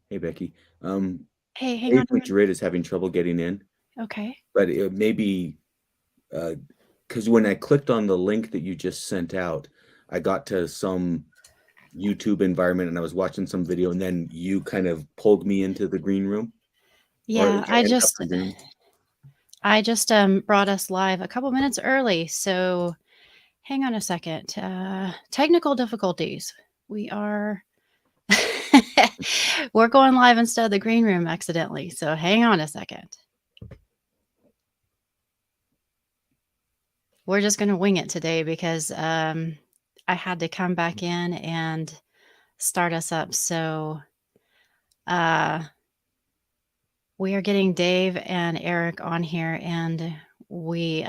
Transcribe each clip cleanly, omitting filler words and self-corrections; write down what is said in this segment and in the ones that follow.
Hey, Becky. Hey, hang Dave on. Madrid is having trouble getting in, Okay. but it may be because when I clicked on the link that you just sent out, I got to some YouTube environment and I was watching some video, and then you kind of pulled me into the green room or Yeah, hand up the green. I just brought us live a couple minutes early, so hang on a second. Technical difficulties. We are we're going live instead of the green room accidentally, so hang on a second. We're just going to wing it today because I had to come back in and start us up. So uh, we are getting Dave and Eric on here, and we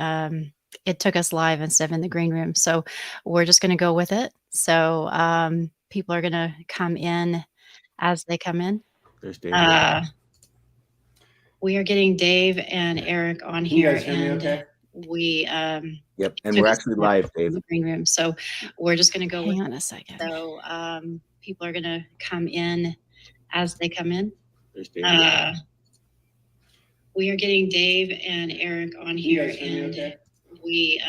it took us live instead of in the green room. So we're just going to go with it. So people are going to come in as they come in. There's Dave. We are getting Dave and Eric on here, and okay? we Yep, and we're actually live, Dave. in the green room. So we're just going to go. Hang on a second. So people are going to come in as they come in. There's Dave. We are getting Dave and Eric on here, and we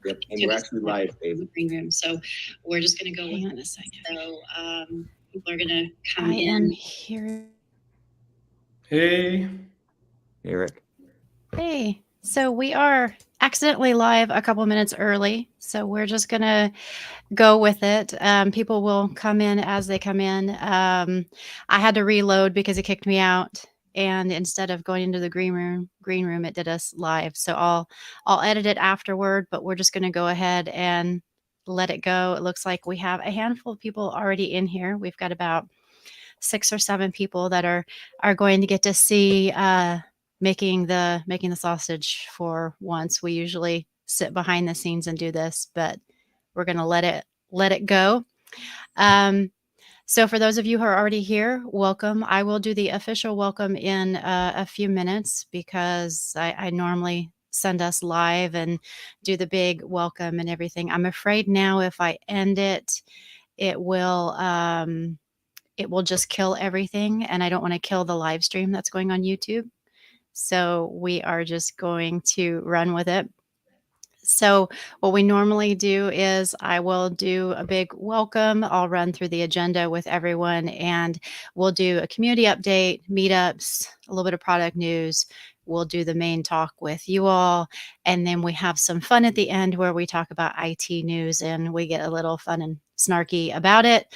yep, and we're actually live, Dave. In the green room. So we're just going to go. Hang on a second. So people are going to come in. I am here. Hey, Eric. Hey, so we are accidentally live a couple minutes early, so we're just going to go with it. People will come in as they come in. I had to reload because it kicked me out, and instead of going into the green room, it did us live. So I'll edit it afterward, but we're just going to go ahead and let it go. It looks like we have a handful of people already in here. We've got about 6 or 7 people that are going to get to see making the sausage for once. We usually sit behind the scenes and do this, but we're going to let it go. So for those of you who are already here, welcome. I will do the official welcome in a few minutes because I normally send us live and do the big welcome and everything. I'm afraid now if I end it, it will just kill everything, and I don't want to kill the live stream that's going on YouTube. So we are just going to run with it. So what we normally do is I will do a big welcome. I'll run through the agenda with everyone, and we'll do a community update, meetups, a little bit of product news. We'll do the main talk with you all, and then we have some fun at the end where we talk about IT news and we get a little fun and snarky about it.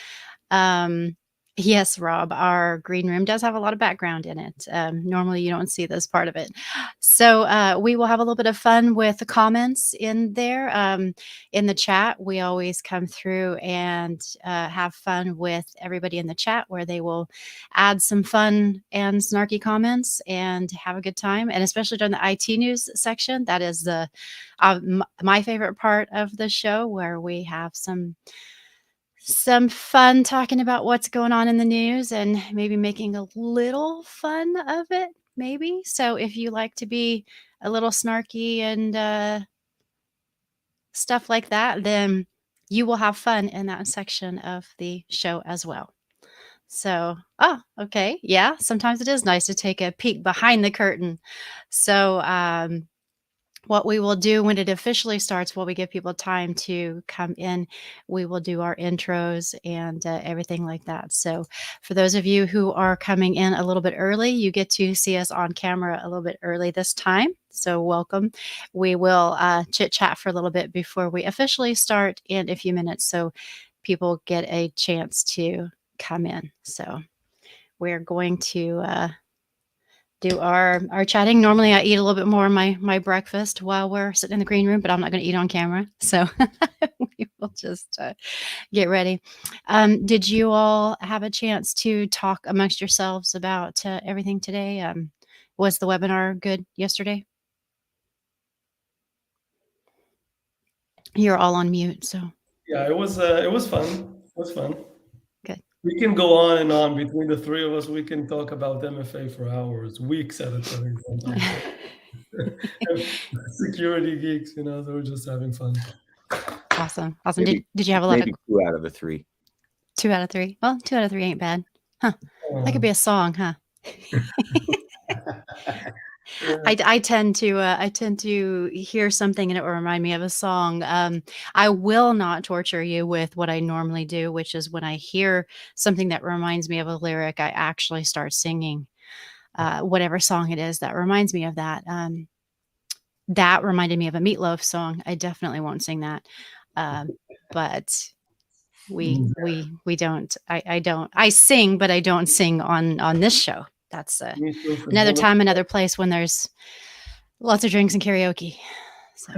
Yes, Rob, our green room does have a lot of background in it. Normally you don't see this part of it. So we will have a little bit of fun with the comments in there. In the chat, we always come through and have fun with everybody in the chat where they will add some fun and snarky comments and have a good time. And especially during the IT news section, that is my favorite part of the show, where we have some fun talking about what's going on in the news and maybe making a little fun of it, maybe. So if you like to be a little snarky and stuff like that, then you will have fun in that section of the show as well. So, okay. Yeah, sometimes it is nice to take a peek behind the curtain. So, what we will do when it officially starts, while we give people time to come in, we will do our intros and everything like that. So for those of you who are coming in a little bit early, you get to see us on camera a little bit early this time. So welcome. We will chit chat for a little bit before we officially start in a few minutes, so people get a chance to come in. So we're going to do our chatting. Normally I eat a little bit more of my breakfast while we're sitting in the green room, but I'm not going to eat on camera. So we will just get ready. Did you all have a chance to talk amongst yourselves about everything today? Was the webinar good yesterday? You're all on mute, so. Yeah, it was fun. It was fun. Good. We can go on and on between the three of us. We can talk about MFA for hours, weeks at a time. Sometimes. Security geeks, so we're just having fun. Awesome. Did you have a lot of 2 out of the 3? 2 out of 3? Well, 2 out of 3 ain't bad. That could be a song, huh? I tend to hear something and it will remind me of a song. I will not torture you with what I normally do, which is when I hear something that reminds me of a lyric, I actually start singing whatever song it is that reminds me of that. That reminded me of a Meatloaf song. I definitely won't sing that, but we don't. I don't. I sing, but I don't sing on this show. That's another time, another place when there's lots of drinks and karaoke. So.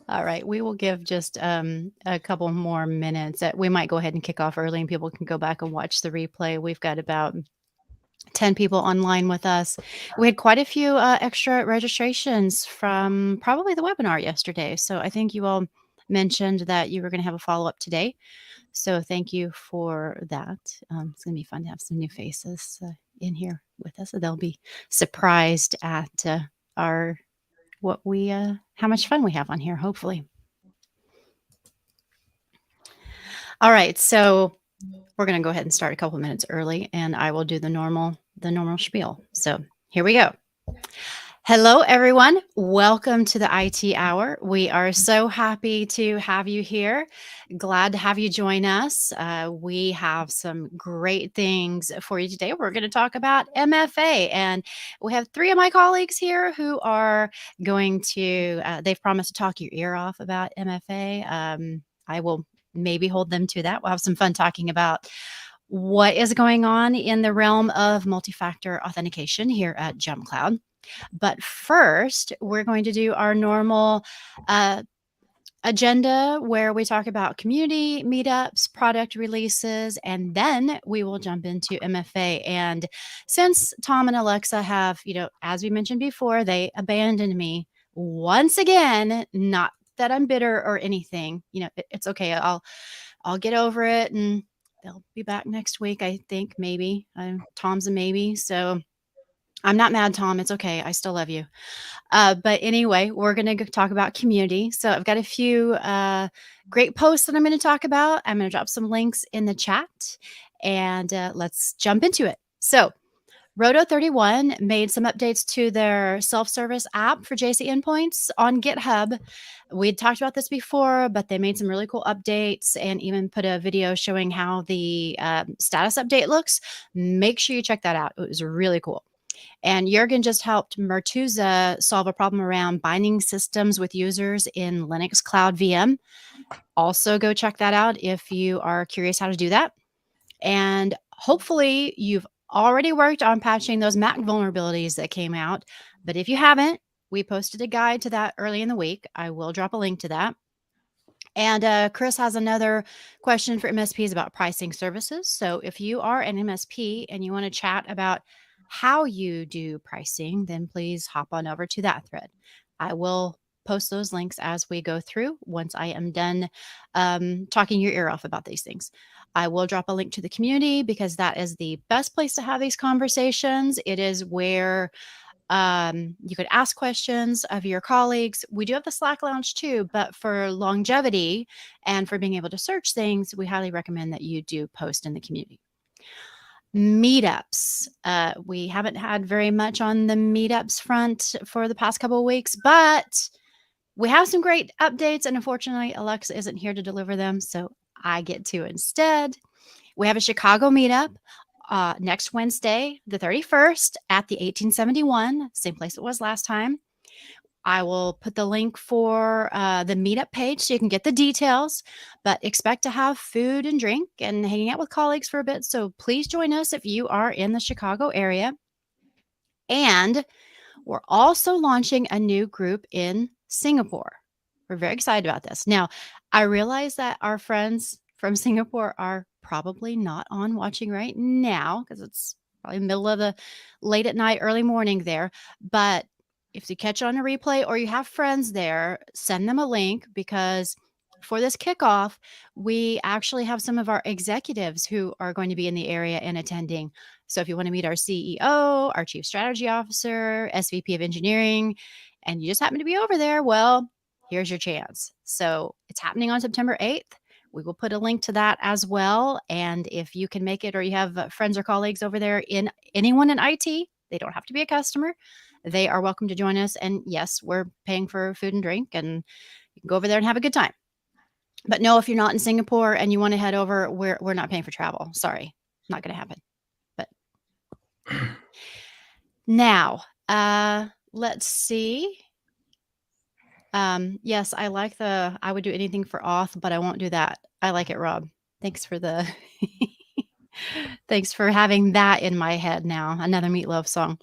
All right, we will give just a couple more minutes. We might go ahead and kick off early and people can go back and watch the replay. We've got about 10 people online with us. We had quite a few extra registrations from probably the webinar yesterday. So I think you all mentioned that you were going to have a follow-up today. So thank you for that. It's going to be fun to have some new faces in here with us. So they'll be surprised at how much fun we have on here, hopefully. All right, so we're going to go ahead and start a couple minutes early, and I will do the normal spiel. So here we go. Hello, everyone. Welcome to the IT Hour. We are so happy to have you here. Glad to have you join us. We have some great things for you today. We're going to talk about MFA, and we have 3 of my colleagues here who are going to, they've promised to talk your ear off about MFA. I will maybe hold them to that. We'll have some fun talking about what is going on in the realm of multi-factor authentication here at JumpCloud. But first, we're going to do our normal agenda where we talk about community meetups, product releases, and then we will jump into MFA. And since Tom and Alexa have, as we mentioned before, they abandoned me once again, not that I'm bitter or anything, it's okay. I'll get over it and they'll be back next week. I think maybe Tom's a maybe. So I'm not mad, Tom. It's okay. I still love you. But anyway, we're going to talk about community. So I've got a few great posts that I'm going to talk about. I'm going to drop some links in the chat and let's jump into it. So Roto31 made some updates to their self-service app for JC endpoints on GitHub. We had talked about this before, but they made some really cool updates and even put a video showing how the status update looks. Make sure you check that out. It was really cool. And Jurgen just helped Mertuza solve a problem around binding systems with users in Linux Cloud VM. Also go check that out if you are curious how to do that. And hopefully you've already worked on patching those Mac vulnerabilities that came out. But if you haven't, we posted a guide to that early in the week. I will drop a link to that. And Chris has another question for MSPs about pricing services. So if you are an MSP and you want to chat about how you do pricing, then please hop on over to that thread. I will post those links as we go through once I am done talking your ear off about these things. I will drop a link to the community because that is the best place to have these conversations. It is where you could ask questions of your colleagues. We do have the Slack lounge too, but for longevity and for being able to search things, we highly recommend that you do post in the community. Meetups. We haven't had very much on the meetups front for the past couple of weeks, but we have some great updates, and unfortunately, Alexa isn't here to deliver them, so I get to instead. We have a Chicago meetup next Wednesday, the 31st at the 1871, same place it was last time. I will put the link for the meetup page so you can get the details, but expect to have food and drink and hanging out with colleagues for a bit. So please join us if you are in the Chicago area. And we're also launching a new group in Singapore. We're very excited about this. Now, I realize that our friends from Singapore are probably not on watching right now because it's probably middle of the late at night, early morning there. But if you catch on a replay or you have friends there, send them a link because for this kickoff, we actually have some of our executives who are going to be in the area and attending. So if you want to meet our CEO, our Chief Strategy Officer, SVP of Engineering, and you just happen to be over there, well, here's your chance. So it's happening on September 8th. We will put a link to that as well. And if you can make it, or you have friends or colleagues over there, anyone in IT, they don't have to be a customer. They are welcome to join us. And yes, we're paying for food and drink, and you can go over there and have a good time. But no, if you're not in Singapore and you want to head over, we're not paying for travel. Sorry, not going to happen. But now, let's see. Yes, I like I would do anything for auth, but I won't do that. I like it, Rob. Thanks for the thanks for having that in my head now. Another Meatloaf song.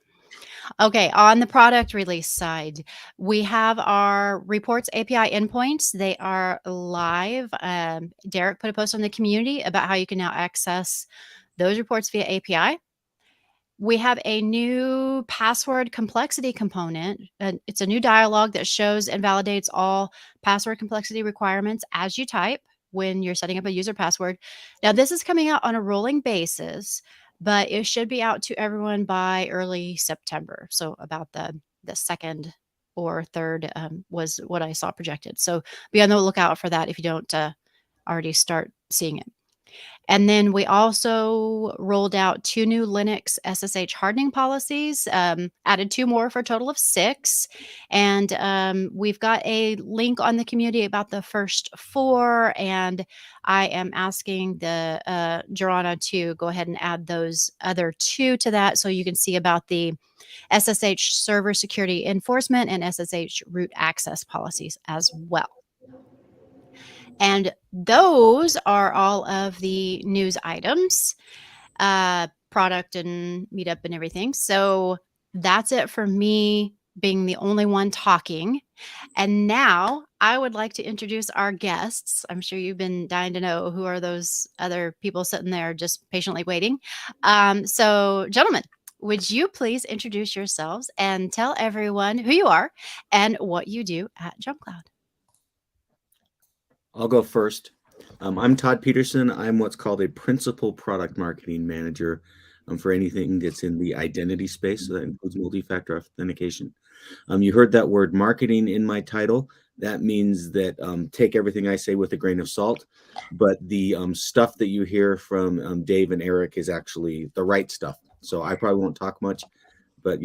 Okay, on the product release side, we have our reports API endpoints. They are live. Derek put a post on the community about how you can now access those reports via API. We have a new password complexity component. It's a new dialog that shows and validates all password complexity requirements as you type when you're setting up a user password. Now, this is coming out on a rolling basis, but it should be out to everyone by early September. So about the second or third was what I saw projected. So be on the lookout for that if you don't already start seeing it. And then we also rolled out 2 new Linux SSH hardening policies, added 2 more for a total of 6. And we've got a link on the community about the first 4. And I am asking the Jorana to go ahead and add those other 2 to that, so you can see about the SSH server security enforcement and SSH root access policies as well. And those are all of the news items, product and meetup and everything. So that's it for me being the only one talking. And now I would like to introduce our guests. I'm sure you've been dying to know who are those other people sitting there just patiently waiting. So gentlemen, would you please introduce yourselves and tell everyone who you are and what you do at JumpCloud? I'll go first. I'm Todd Peterson. I'm what's called a principal product marketing manager for anything that's in the identity space. So that includes multi-factor authentication. You heard that word marketing in my title. That means that take everything I say with a grain of salt. But the stuff that you hear from Dave and Eric is actually the right stuff. So I probably won't talk much, but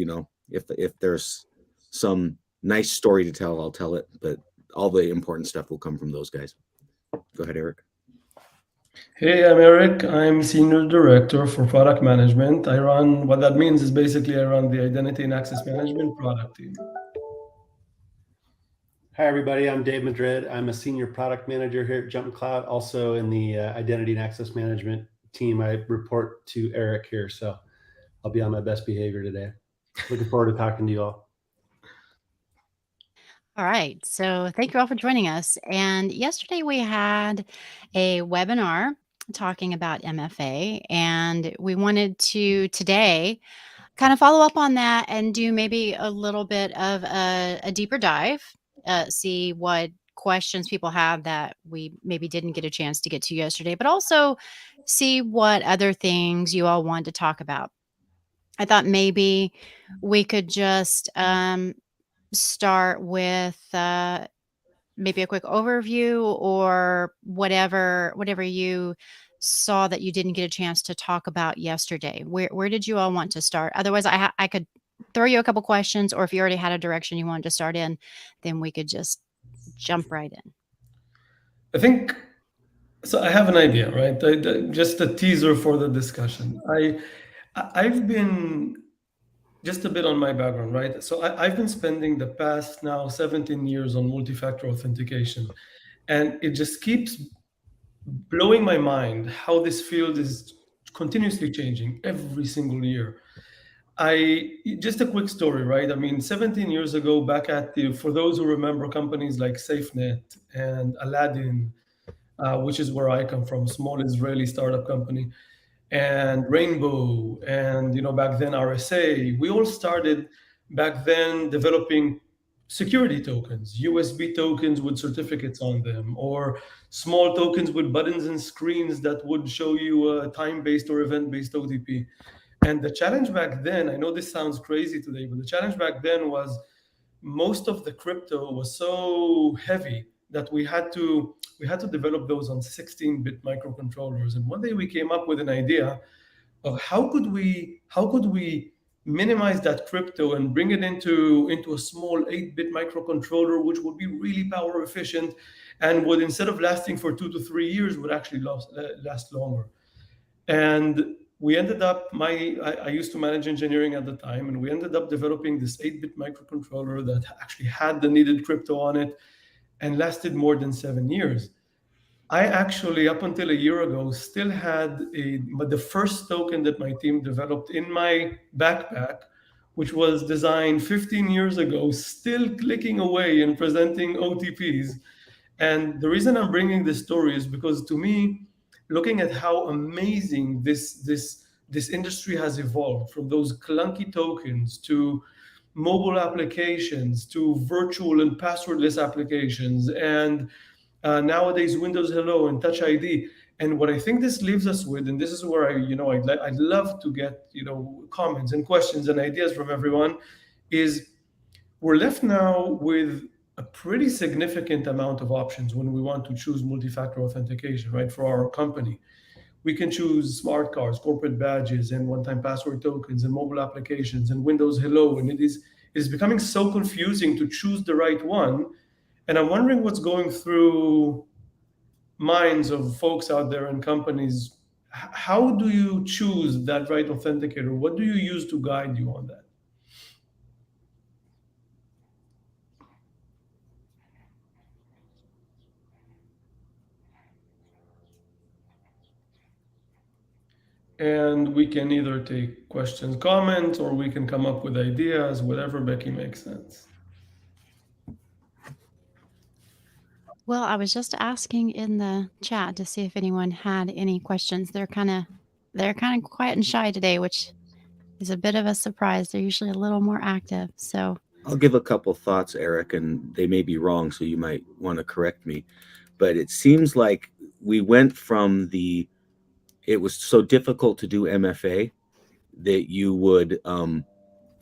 if there's some nice story to tell, I'll tell it. But all the important stuff will come from those guys. Go ahead, Eric. Hey, I'm Eric. I'm Senior Director for Product Management. What that means is basically I run the Identity and Access Management product team. Hi, everybody. I'm Dave Madrid. I'm a Senior Product Manager here at JumpCloud, also in the Identity and Access Management team. I report to Eric here, so I'll be on my best behavior today. Looking forward to talking to you all. All right. So thank you all for joining us. And yesterday we had a webinar talking about MFA, and we wanted to today kind of follow up on that and do maybe a little bit of a deeper dive, see what questions people have that we maybe didn't get a chance to get to yesterday, but also see what other things you all want to talk about. I thought maybe we could just start with maybe a quick overview or whatever you saw that you didn't get a chance to talk about yesterday. Where did you all want to start? Otherwise, I could throw you a couple questions, or if you already had a direction you wanted to start in, then we could just jump right in. I think, so I have an idea, right? Just a teaser for the discussion. I've been, just a bit on my background, right? So I've been spending the past now 17 years on multi-factor authentication, and it just keeps blowing my mind how this field is continuously changing every single year. Just a quick story, right? I mean, 17 years ago, for those who remember companies like SafeNet and Aladdin, which is where I come from, small Israeli startup company, and Rainbow, and back then RSA, we all started back then developing security tokens, USB tokens with certificates on them, or small tokens with buttons and screens that would show you a time-based or event-based OTP. And the challenge back then, I know this sounds crazy today, but the challenge back then was most of the crypto was so heavy that we had to develop those on 16-bit microcontrollers. And one day we came up with an idea of how could we minimize that crypto and bring it into a small 8-bit microcontroller, which would be really power efficient and would, instead of lasting for 2 to 3 years, would actually last longer. And we ended up, I used to manage engineering at the time, and we ended up developing this 8-bit microcontroller that actually had the needed crypto on it and lasted more than 7 years. I actually, up until a year ago, still had the first token that my team developed in my backpack, which was designed 15 years ago, still clicking away and presenting OTPs. And the reason I'm bringing this story is because, to me, looking at how amazing this industry has evolved, from those clunky tokens to mobile applications to virtual and passwordless applications, and nowadays Windows Hello and Touch ID. And what I think this leaves us with, and this is where I'd love to get comments and questions and ideas from everyone, is we're left now with a pretty significant amount of options when we want to choose multi-factor authentication, right? For our company, we can choose smart cards, corporate badges, and one-time password tokens, and mobile applications, and Windows Hello. And it is becoming so confusing to choose the right one. And I'm wondering what's going through minds of folks out there and companies. How do you choose that right authenticator? What do you use to guide you on that? And we can either take questions, comments, or we can come up with ideas, whatever, Becky, makes sense. Well, I was just asking in the chat to see if anyone had any questions. They're kind of quiet and shy today, which is a bit of a surprise. They're usually a little more active. So I'll give a couple thoughts, Eric, and they may be wrong, so you might want to correct me. But it seems like we went from it was so difficult to do MFA that you would,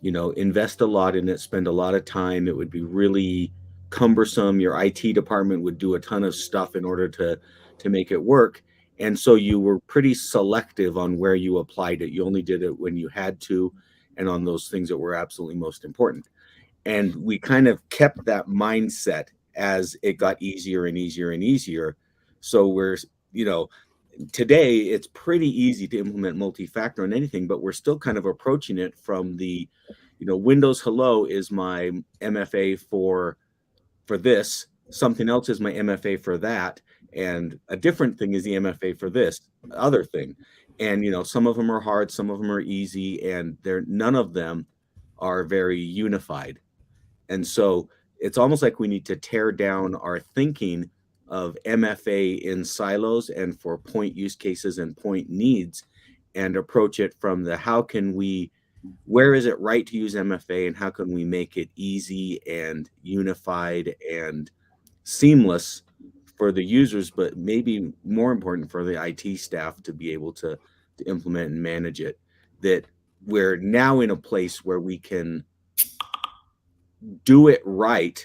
invest a lot in it, spend a lot of time. It would be really cumbersome. Your IT department would do a ton of stuff in order to make it work. And so you were pretty selective on where you applied it. You only did it when you had to, and on those things that were absolutely most important. And we kind of kept that mindset as it got easier and easier and easier. So we're, today it's pretty easy to implement multi-factor on anything, but we're still kind of approaching it from the, Windows Hello is my MFA for this, something else is my MFA for that, and a different thing is the MFA for this other thing. And some of them are hard, some of them are easy, and none of them are very unified. And so it's almost like we need to tear down our thinking of MFA in silos and for point use cases and point needs, and approach it from where is it right to use MFA, and how can we make it easy and unified and seamless for the users, but maybe more important for the IT staff to be able to implement and manage it. That we're now in a place where we can do it right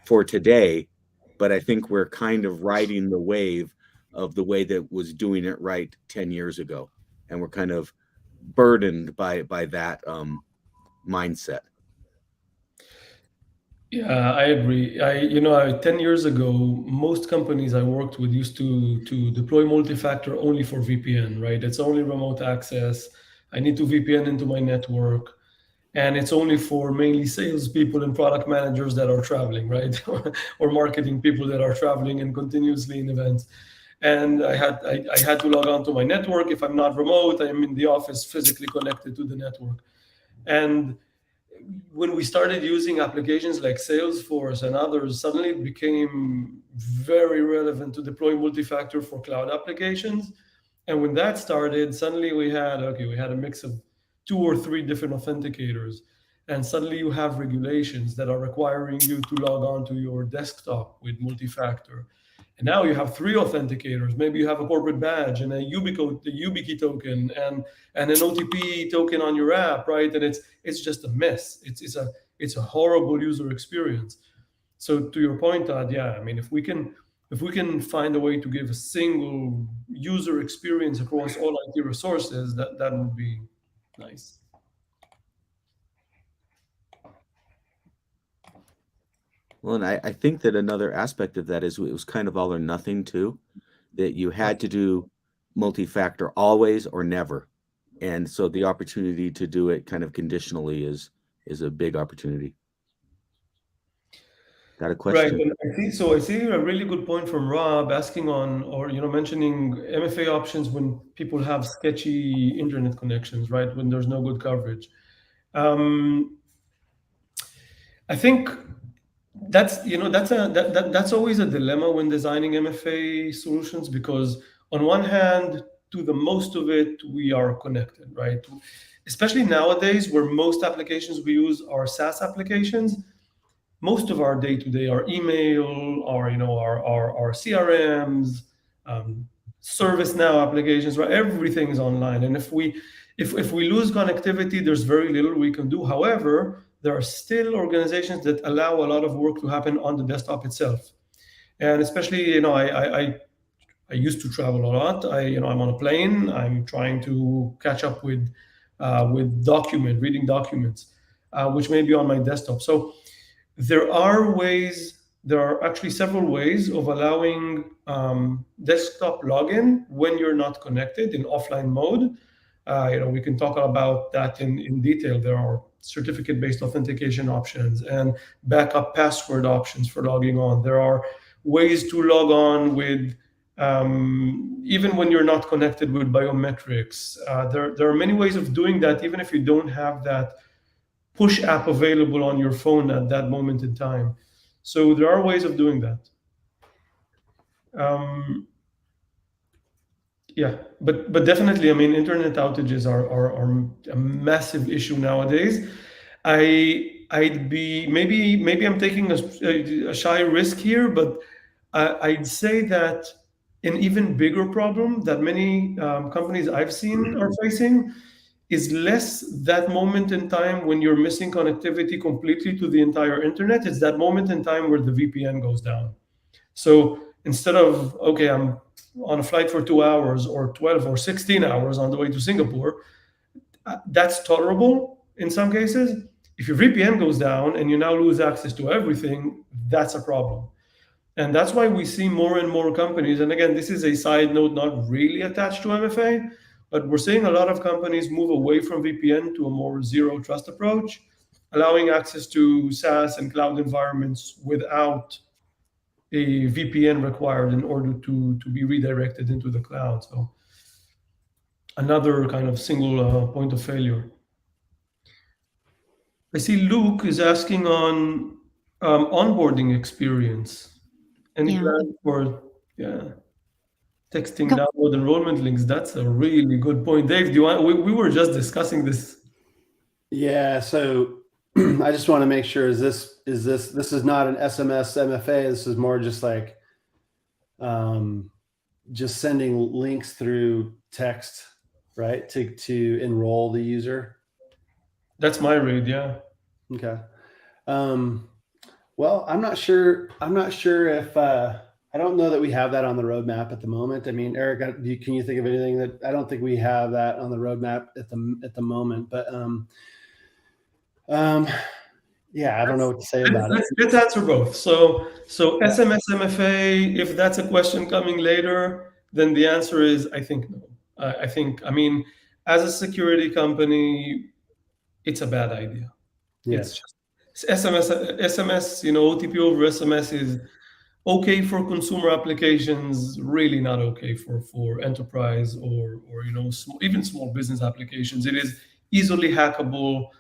for today, but I think we're kind of riding the wave of the way that was doing it right 10 years ago. And we're kind of burdened by that mindset. Yeah, I agree. 10 years ago, most companies I worked with used to deploy multi-factor only for VPN, right? It's only remote access. I need to VPN into my network. And it's only for mainly salespeople and product managers that are traveling, right? Or marketing people that are traveling and continuously in events. And I had to log on to my network. If I'm not remote, I'm in the office physically connected to the network. And when we started using applications like Salesforce and others, suddenly it became very relevant to deploy multi-factor for cloud applications. And when that started, suddenly we had a mix of 2 or 3 different authenticators. And suddenly you have regulations that are requiring you to log on to your desktop with multi-factor. And now you have 3 authenticators. Maybe you have a corporate badge and a YubiKey token and an OTP token on your app, right? And it's just a mess. It's a horrible user experience. So to your point, Todd, yeah, I mean, if we can find a way to give a single user experience across all IT resources, that would be nice. Well, and I think that another aspect of that is it was kind of all or nothing too, that you had to do multi-factor always or never. And so the opportunity to do it kind of conditionally is a big opportunity. Got a question? Right. And I see a really good point from Rob asking on, or mentioning MFA options when people have sketchy internet connections, right? When there's no good coverage. I think that's always a dilemma when designing MFA solutions, because on one hand, to the most of it, we are connected, right? Especially nowadays, where most applications we use are SaaS applications. Most of our day-to-day, our email, our CRMs, ServiceNow applications, right? Everything is online, and if we lose connectivity, there's very little we can do. However, there are still organizations that allow a lot of work to happen on the desktop itself, and especially, I used to travel a lot. I'm on a plane. I'm trying to catch up with reading documents, which may be on my desktop. So there are actually several ways of allowing desktop login when you're not connected in offline mode. We can talk about that in detail. There are certificate-based authentication options and backup password options for logging on. There are ways to log on with even when you're not connected with biometrics. There are many ways of doing that, even if you don't have that push app available on your phone at that moment in time. So there are ways of doing that. Yeah, but definitely, I mean, internet outages are a massive issue nowadays. I'd be maybe I'm taking a shy risk here, but I'd say that an even bigger problem that many companies I've seen are facing is less that moment in time when you're missing connectivity completely to the entire internet. It's that moment in time where the VPN goes down. So instead of, okay, I'm on a flight for 2 hours or 12 or 16 hours on the way to Singapore, that's tolerable in some cases. If your VPN goes down and you now lose access to everything, that's a problem. And that's why we see more and more companies, and again, this is a side note not really attached to MFA, but we're seeing a lot of companies move away from VPN to a more zero trust approach, allowing access to SaaS and cloud environments without a VPN required in order to be redirected into the cloud. So another kind of single point of failure. I see Luke is asking on onboarding experience. Any plan for texting download enrollment links? That's a really good point. Dave, do you want? We were just discussing this. Yeah, so I just want to make sure this is not an SMS MFA. This is more just like just sending links through text, right? To enroll the user. That's my read, yeah. Okay. Well, I'm not sure if I don't know that we have that on the roadmap at the moment. I mean, Eric, can you think of anything that I don't think we have that on the roadmap at the moment? But yeah, I don't know what to say about it. Let's answer both. So SMS MFA, if that's a question coming later, then the answer is I think no. I mean, as a security company, it's a bad idea. Yes. It's just SMS, OTP over SMS is okay for consumer applications, really not okay for enterprise or even small business applications. It is easily hackable.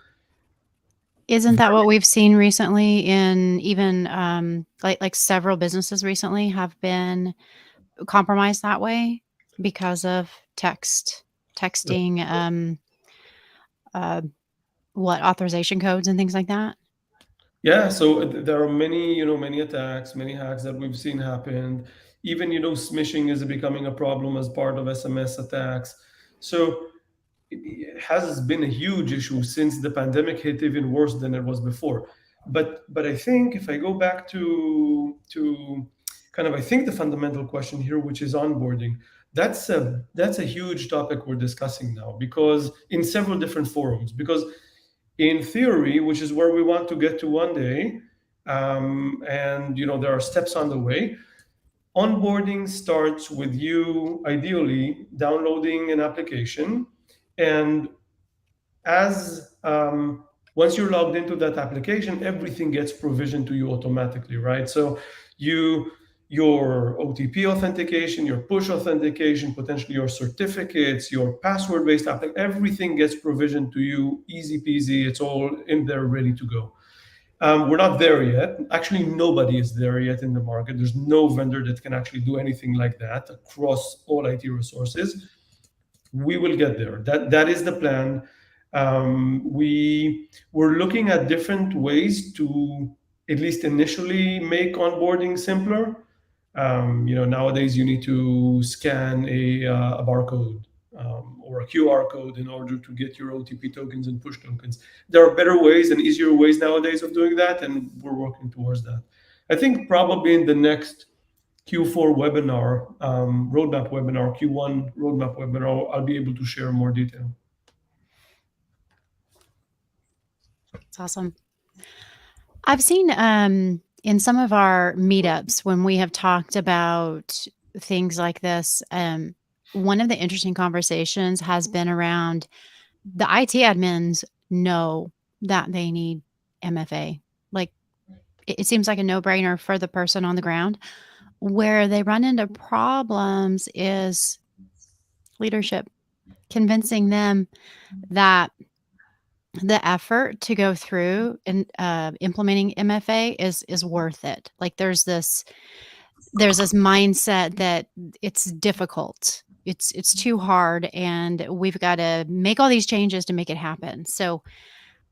Isn't that what we've seen recently in even like several businesses recently have been compromised that way because of texting, authorization codes and things like that? Yeah, so there are many attacks, many hacks that we've seen happen. Even, smishing is becoming a problem as part of SMS attacks. So it has been a huge issue since the pandemic hit, even worse than it was before. But I think if I go back to kind of, I think the fundamental question here, which is onboarding, that's a huge topic we're discussing now, because in several different forums, because in theory, which is where we want to get to one day, and there are steps on the way. Onboarding starts with you ideally downloading an application, and as once you're logged into that application, everything gets provisioned to you automatically, right? So your OTP authentication, your push authentication, potentially your certificates, your password-based application, everything gets provisioned to you, easy peasy. It's all in there, ready to go. We're not there yet. Actually, nobody is there yet in the market. There's no vendor that can actually do anything like that across all IT resources. We will get there. That is the plan. We're looking at different ways to at least initially make onboarding simpler. Nowadays you need to scan a barcode or a QR code in order to get your OTP tokens and push tokens. There are better ways and easier ways nowadays of doing that, and we're working towards that. I think probably in the next Q4 webinar, roadmap webinar, Q1 roadmap webinar, I'll be able to share more detail. That's awesome. I've seen in some of our meetups when we have talked about things like this, one of the interesting conversations has been around the IT admins know that they need MFA. Like it seems like a no-brainer for the person on the ground. Where they run into problems is leadership, convincing them that the effort to go through and implementing MFA is worth it. Like there's this mindset that it's difficult, it's too hard, and we've got to make all these changes to make it happen. So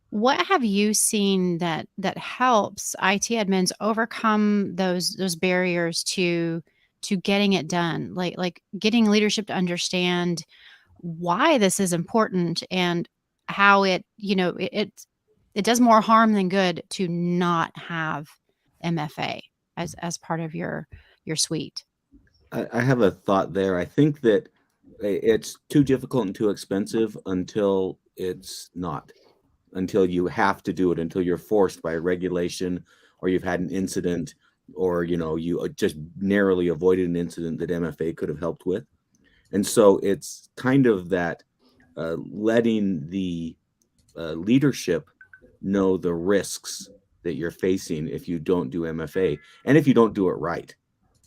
what have you seen that helps IT admins overcome those barriers to getting it done? Like getting leadership to understand why this is important and how it does more harm than good to not have MFA as part of your suite. I have a thought there. I think that it's too difficult and too expensive until it's not. Until you have to do it, until you're forced by regulation, or you've had an incident, or you just narrowly avoided an incident that MFA could have helped with. And so it's kind of that letting the leadership know the risks that you're facing if you don't do MFA, and if you don't do it right.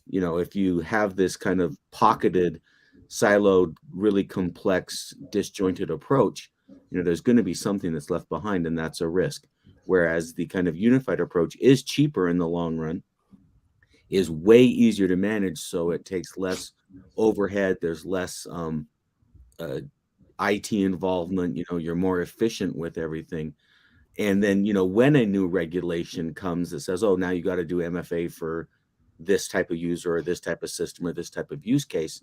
If you have this kind of pocketed, siloed, really complex, disjointed approach, there's going to be something that's left behind, and that's a risk. Whereas the kind of unified approach is cheaper in the long run, is way easier to manage, so it takes less overhead, there's less IT involvement, you're more efficient with everything. And then, when a new regulation comes that says, oh, now you got to do MFA for this type of user or this type of system or this type of use case,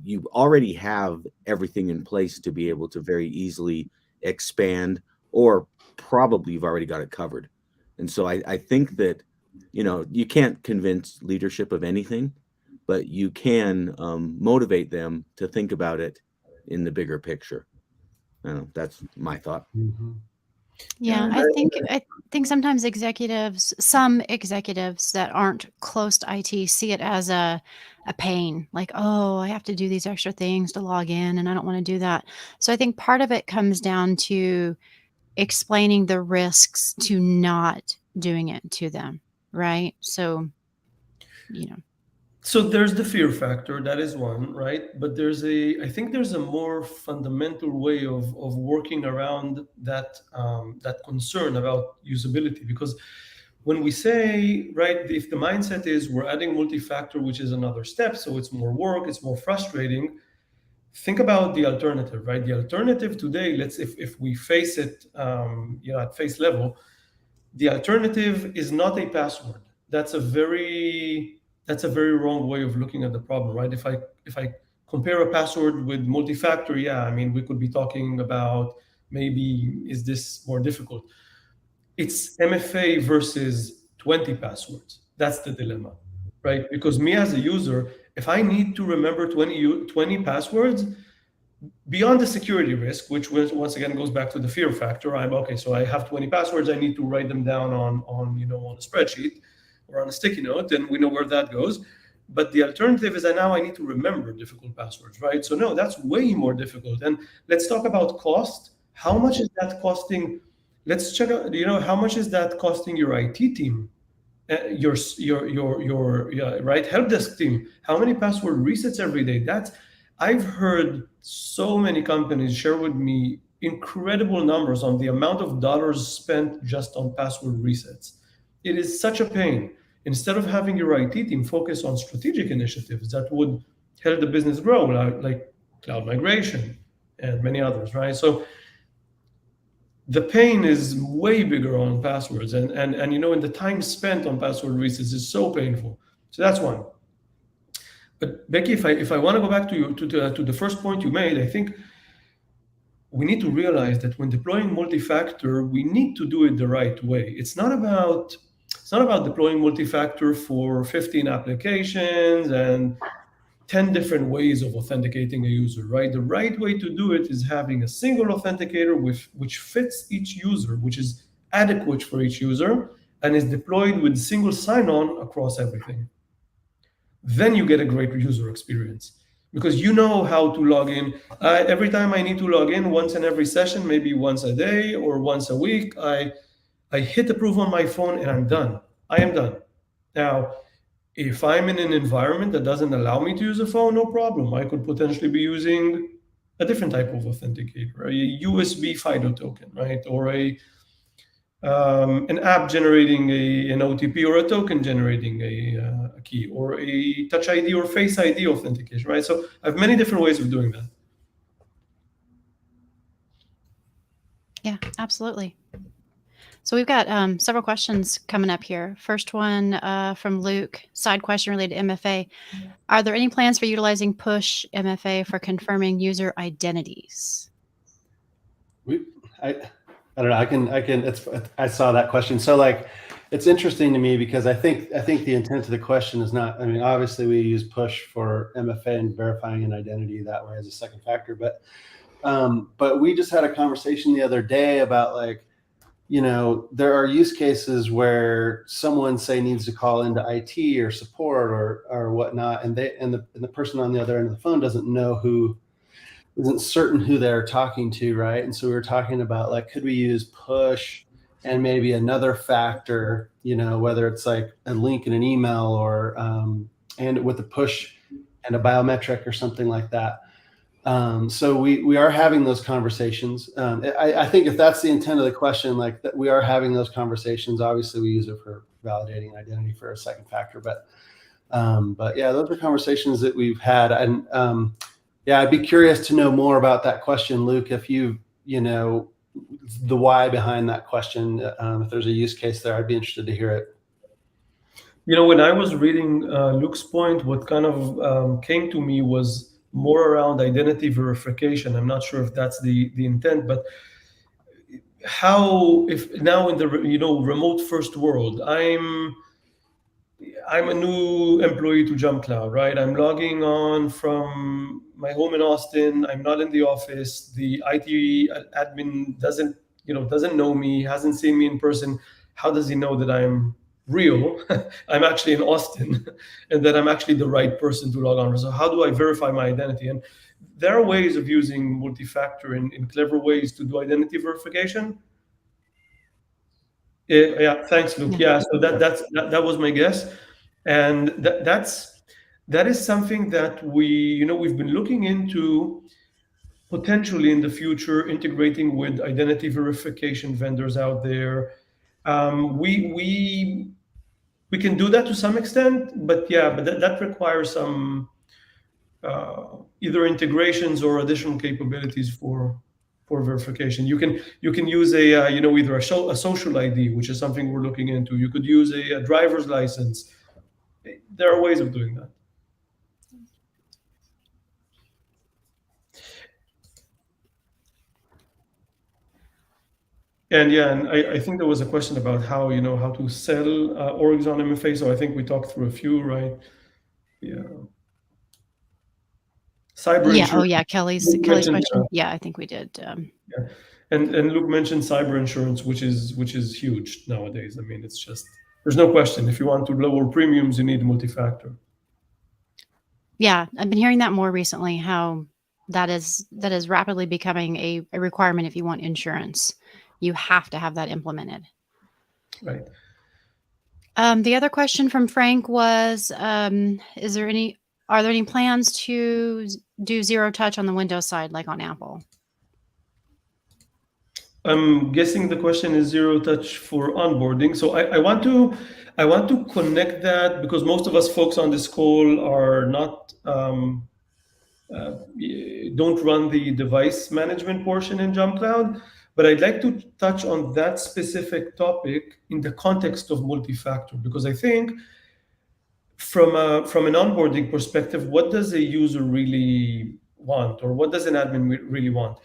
you already have everything in place to be able to very easily expand, or probably you've already got it covered. And so I think that, you can't convince leadership of anything, but you can motivate them to think about it in the bigger picture. That's my thought. Mm-hmm. Yeah, I think sometimes some executives that aren't close to IT see it as a pain, like, oh, I have to do these extra things to log in and I don't want to do that. So I think part of it comes down to explaining the risks to not doing it to them, right? So, So there's the fear factor, that is one, right? But I think there's a more fundamental way of working around that concern about usability. Because when we say, right, if the mindset is we're adding multi-factor, which is another step, so it's more work, it's more frustrating, think about the alternative, right? The alternative today, if we face it, at face level, the alternative is not a password. That's a very wrong way of looking at the problem, right? If I compare a password with multi-factor, we could be talking about maybe is this more difficult. it's MFA versus 20 passwords. That's the dilemma, right? Because me as a user, if I need to remember 20 passwords, beyond the security risk, which once again goes back to the fear factor, I'm okay. So I have 20 passwords. I need to write them down on a spreadsheet or on a sticky note, and we know where that goes. But the alternative is that now I need to remember difficult passwords, right? So no, that's way more difficult. And let's talk about cost. How much is that costing? Let's check out. How much is that costing your IT team? Your right help desk team. How many password resets every day? I've heard so many companies share with me incredible numbers on the amount of dollars spent just on password resets. It is such a pain. Instead of having your IT team focus on strategic initiatives that would help the business grow, like cloud migration and many others, right? So the pain is way bigger on passwords, and the time spent on password resets is so painful. So that's one. But Becky, if I want to go back to the first point you made, I think we need to realize that when deploying multi-factor, we need to do it the right way. It's not about deploying multi-factor for 15 applications and 10 different ways of authenticating a user, right? The right way to do it is having a single authenticator which fits each user, which is adequate for each user, and is deployed with single sign-on across everything. Then you get a great user experience because you know how to log in. Every time I need to log in, once in every session, maybe once a day or once a week, I hit approve on my phone and I'm done. I am done. Now, if I'm in an environment that doesn't allow me to use a phone, no problem. I could potentially be using a different type of authenticator, a USB FIDO token, right? Or an app generating an OTP or a token generating a key, or a Touch ID or Face ID authentication, right? So I have many different ways of doing that. Yeah, absolutely. So we've got several questions coming up here. First one from Luke, side question related to MFA. Are there any plans for utilizing push MFA for confirming user identities? I don't know. I saw that question. So it's interesting to me because I think the intent of the question is not, obviously we use push for MFA and verifying an identity that way as a second factor, but we just had a conversation the other day about there are use cases where someone needs to call into IT or support or whatnot, and the person on the other end of the phone isn't certain who they're talking to, right? And so we were talking about could we use push and maybe another factor, whether it's a link in an email or and with a push and a biometric or something like that. So we are having those conversations. I think if that's the intent of the question, that we are having those conversations. Obviously, we use it for validating identity for a second factor, but yeah, those are conversations that we've had. And yeah, I'd be curious to know more about that question, Luke. If the why behind that question, if there's a use case there, I'd be interested to hear it. When I was reading Luke's point, what kind of came to me was more around identity verification. I'm not sure if that's the intent, but how, if now in the remote first world, I'm a new employee to JumpCloud, right? I'm logging on from my home in Austin. I'm not in the office. The IT admin doesn't know me, hasn't seen me in person. How does he know that I'm real? I'm actually in Austin and that I'm actually the right person to log on. So how do I verify my identity? And there are ways of using multi-factor in clever ways to do identity verification. Yeah, thanks, Luke. Yeah, so that was my guess, and that is something that we've been looking into potentially in the future, integrating with identity verification vendors out there. We can do that to some extent, but that requires some either integrations or additional capabilities for verification. You can use either a social ID, which is something we're looking into. You could use a driver's license. There are ways of doing that. And yeah, and I think there was a question about how how to sell orgs on MFA. So I think we talked through a few, right? Yeah. Cyber Yeah. insurance. Oh, yeah. Kelly's question. Yeah, I think we did. Yeah. And Luke mentioned cyber insurance, which is huge nowadays. I mean, it's just, there's no question. If you want to lower premiums, you need multi-factor. Yeah, I've been hearing that more recently, how that is rapidly becoming a requirement if you want insurance. You have to have that implemented. Right. The other question from Frank was, are there any plans to do zero touch on the Windows side, like on Apple? I'm guessing the question is zero touch for onboarding. So I want to connect that, because most of us folks on this call are not don't run the device management portion in JumpCloud, but I'd like to touch on that specific topic in the context of multi-factor, because I think from an onboarding perspective, what does a user really want, or what does an admin really want?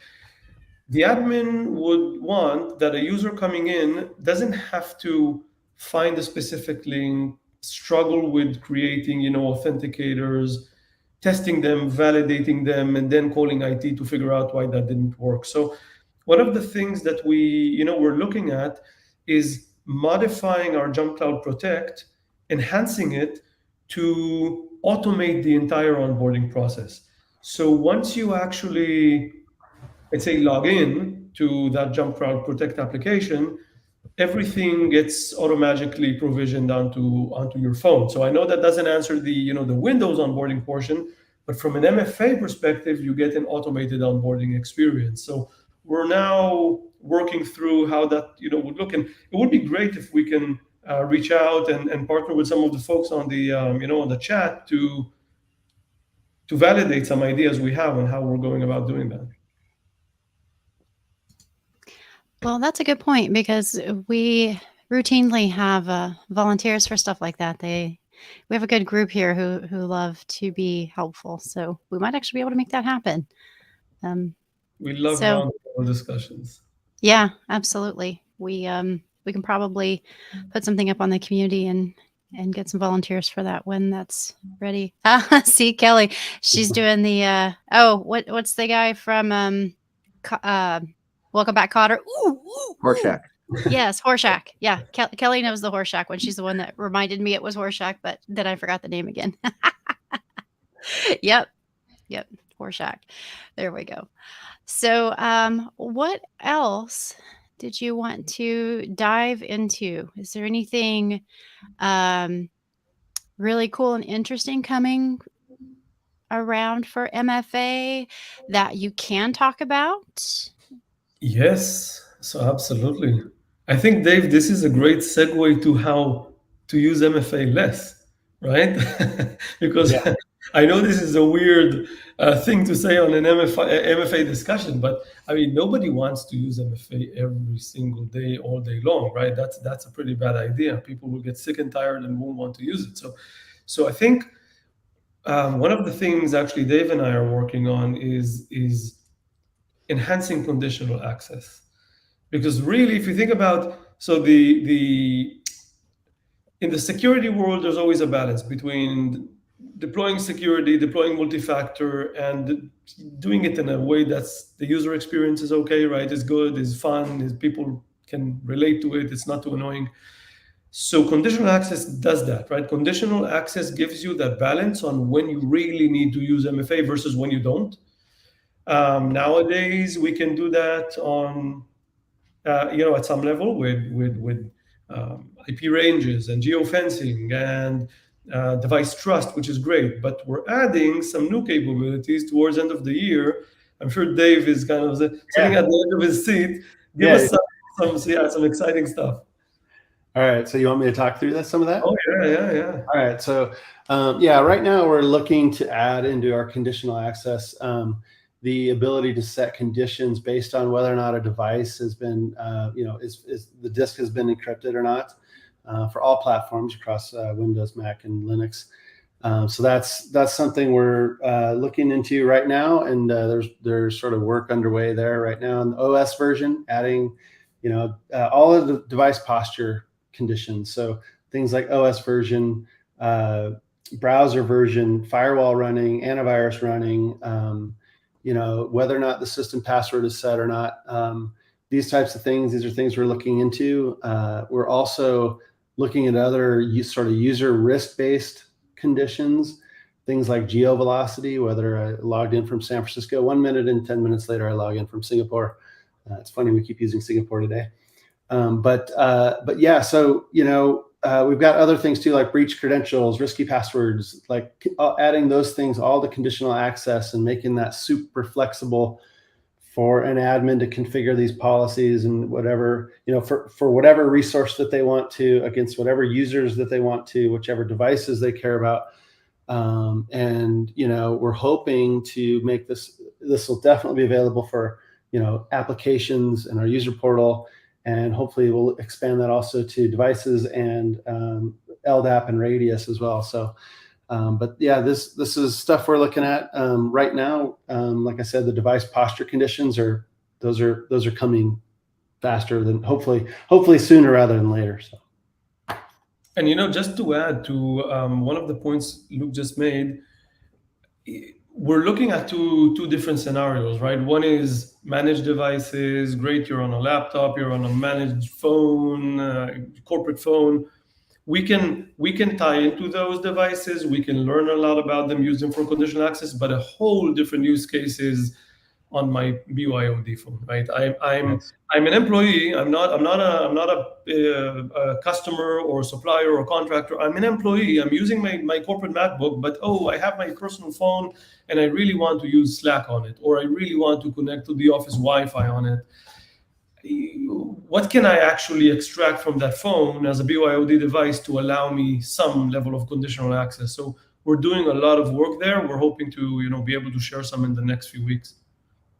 The admin would want that a user coming in doesn't have to find a specific link, struggle with creating, authenticators, testing them, validating them, and then calling IT to figure out why that didn't work. So one of the things that we're looking at is modifying our JumpCloud Protect, enhancing it to automate the entire onboarding process. So once you actually, let's say, log in to that JumpCloud Protect application, everything gets automatically provisioned onto your phone. So I know that doesn't answer the the Windows onboarding portion, but from an MFA perspective, you get an automated onboarding experience. So we're now working through how that would look, and it would be great if we can reach out and partner with some of the folks on the on the chat to validate some ideas we have on how we're going about doing that. Well, that's a good point, because we routinely have volunteers for stuff like that. We have a good group here who love to be helpful, so we might actually be able to make that happen. We love roundtable discussions. Yeah, absolutely. We can probably put something up on the community and get some volunteers for that when that's ready. See Kelly, she's doing the what's the guy from Welcome Back, Cotter? Ooh. Horseshack. Yes, Horseshack. Yeah, Kelly knows the Horseshack one. She's the one that reminded me it was Horseshack, but then I forgot the name again. Yep, Horseshack. There we go. So, what else did you want to dive into? Is there anything really cool and interesting coming around for MFA that you can talk about? Yes, so absolutely. I think, Dave, this is a great segue to how to use MFA less, right? Because I know this is a weird thing to say on an MFA discussion, but I mean, nobody wants to use MFA every single day, all day long, right? That's a pretty bad idea. People will get sick and tired and won't want to use it. So I think one of the things actually Dave and I are working on is enhancing conditional access. Because really, if you think about, so in the security world, there's always a balance between deploying security, deploying multi-factor, and doing it in a way that's the user experience is okay, right? Is good, is fun, is people can relate to it, it's not too annoying. So conditional access does that, right? Conditional access gives you that balance on when you really need to use MFA versus when you don't. Nowadays, we can do that on, at some level with IP ranges and geofencing and device trust, which is great. But we're adding some new capabilities towards the end of the year. I'm sure Dave is kind of sitting at the edge of his seat. Give us some exciting stuff. All right. So you want me to talk through some of that? Oh, yeah. All right. So, right now we're looking to add into our conditional access the ability to set conditions based on whether or not a device has been, is the disk has been encrypted or not for all platforms across Windows, Mac, and Linux. So that's something we're looking into right now, and there's sort of work underway there right now in the OS version, adding all of the device posture conditions. So things like OS version, browser version, firewall running, antivirus running, whether or not the system password is set or not. These types of things, these are things we're looking into. We're also looking at other sort of user risk-based conditions, things like geo-velocity, whether I logged in from San Francisco 1 minute and 10 minutes later I log in from Singapore. It's funny, we keep using Singapore today. But yeah, so, we've got other things too, like breach credentials, risky passwords, like adding those things all to conditional access and making that super flexible for an admin to configure these policies and whatever, for whatever resource that they want to, against whatever users that they want to, whichever devices they care about. And, we're hoping to make this will definitely be available for, applications in our user portal. And hopefully we'll expand that also to devices and LDAP and Radius as well. So, but yeah, this is stuff we're looking at right now. Like I said, the device posture conditions those are coming faster than hopefully sooner rather than later. So. And just to add to one of the points Luke just made, we're looking at two different scenarios, right? One is managed devices. Great, you're on a laptop, you're on a managed phone, corporate phone. We can tie into those devices. We can learn a lot about them, use them for conditional access. But a whole different use case is on my BYOD phone, right? I'm an employee. I'm not a customer or supplier or contractor. I'm an employee. I'm using my corporate MacBook, but I have my personal phone and I really want to use Slack on it, or I really want to connect to the office Wi-Fi on it. What can I actually extract from that phone as a BYOD device to allow me some level of conditional access? So we're doing a lot of work there. We're hoping to be able to share some in the next few weeks.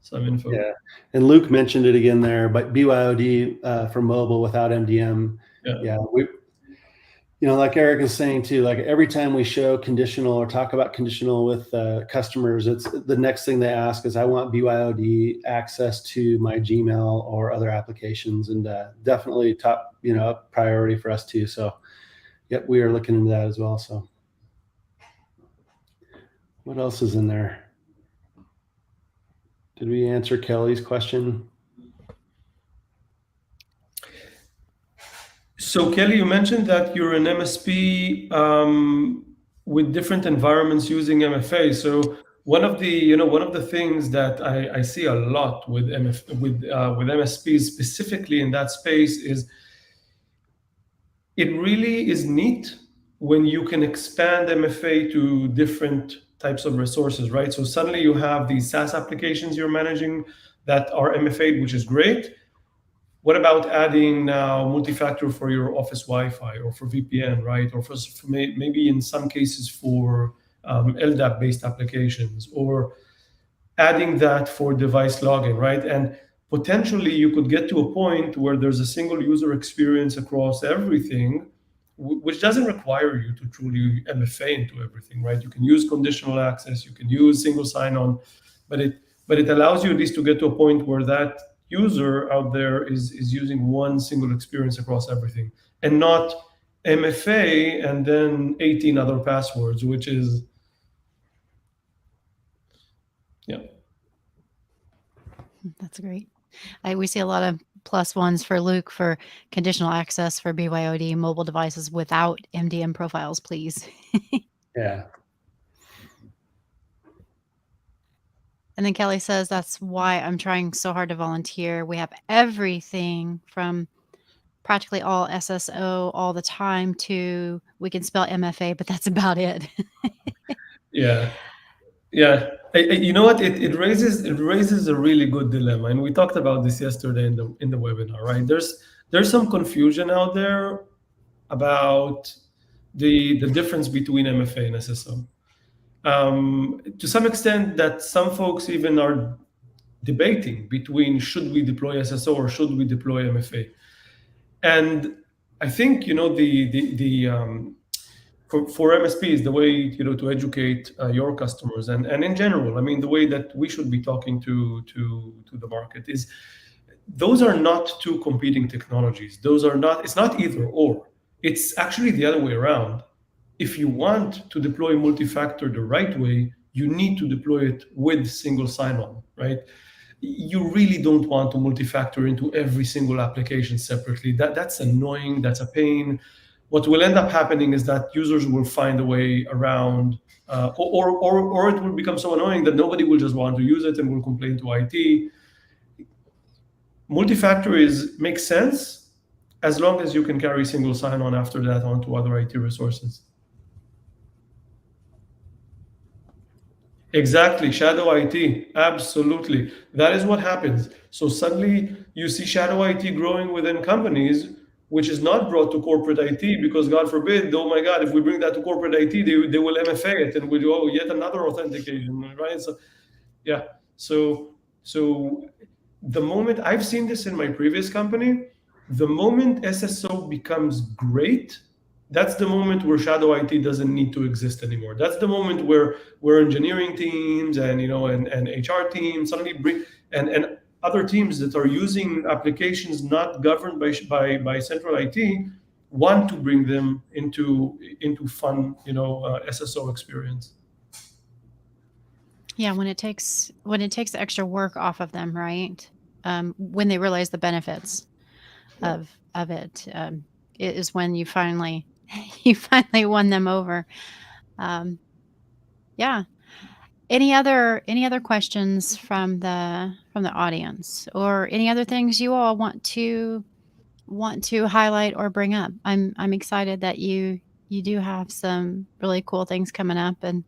Some info. Yeah, and Luke mentioned it again there, but BYOD for mobile without MDM. Yeah, we, like Eric is saying too, like every time we show conditional or talk about conditional with customers, it's the next thing they ask is, I want BYOD access to my Gmail or other applications, and definitely top, priority for us too. So, yep, we are looking into that as well. So, what else is in there? Did we answer Kelly's question? So Kelly, you mentioned that you're an MSP with different environments using MFA. So one of the things that I see a lot with MSPs specifically in that space is it really is neat when you can expand MFA to different types of resources, right? So suddenly you have these SaaS applications you're managing that are MFA, which is great. What about adding now multi-factor for your office Wi-Fi or for VPN, right? Or for maybe in some cases for LDAP-based applications, or adding that for device logging, right? And potentially you could get to a point where there's a single user experience across everything, which doesn't require you to truly MFA into everything, right? You can use conditional access, you can use single sign-on, but it allows you at least to get to a point where that user out there is using one single experience across everything, and not MFA and then 18 other passwords, which is, yeah. That's great. We see a lot of +1s for Luke for conditional access for BYOD mobile devices without MDM profiles, please. Yeah. And then Kelly says, that's why I'm trying so hard to volunteer. We have everything from practically all SSO all the time to we can spell MFA, but that's about it. Yeah. You know what? It raises a really good dilemma, and we talked about this yesterday in the webinar, right? There's some confusion out there about the difference between MFA and SSO. To some extent, that some folks even are debating between should we deploy SSO or should we deploy MFA, and I think for MSPs, the way to educate your customers and in general, I mean, the way that we should be talking to the market is those are not two competing technologies. It's not either or. It's actually the other way around. If you want to deploy multi-factor the right way, you need to deploy it with single sign-on, right? You really don't want to multi-factor into every single application separately. That's annoying, that's a pain. What will end up happening is that users will find a way around, or it will become so annoying that nobody will just want to use it and will complain to IT. Multi-factor makes sense as long as you can carry single sign-on after that onto other IT resources. Exactly, shadow IT, absolutely. That is what happens. So suddenly you see shadow IT growing within companies, which is not brought to corporate IT because God forbid, oh my God, if we bring that to corporate IT, they will MFA it and we'll go, oh, yet another authentication, right? So yeah, so the moment I've seen this in my previous company, the moment SSO becomes great, that's the moment where shadow IT doesn't need to exist anymore. That's the moment where engineering teams and and HR teams suddenly bring and other teams that are using applications not governed by central IT want to bring them into fun SSO experience. Yeah, when it takes the extra work off of them, right? When they realize the benefits of it, it is when you finally won them over. Yeah. Any other questions from the audience, or any other things you all want to highlight or bring up? I'm excited that you do have some really cool things coming up and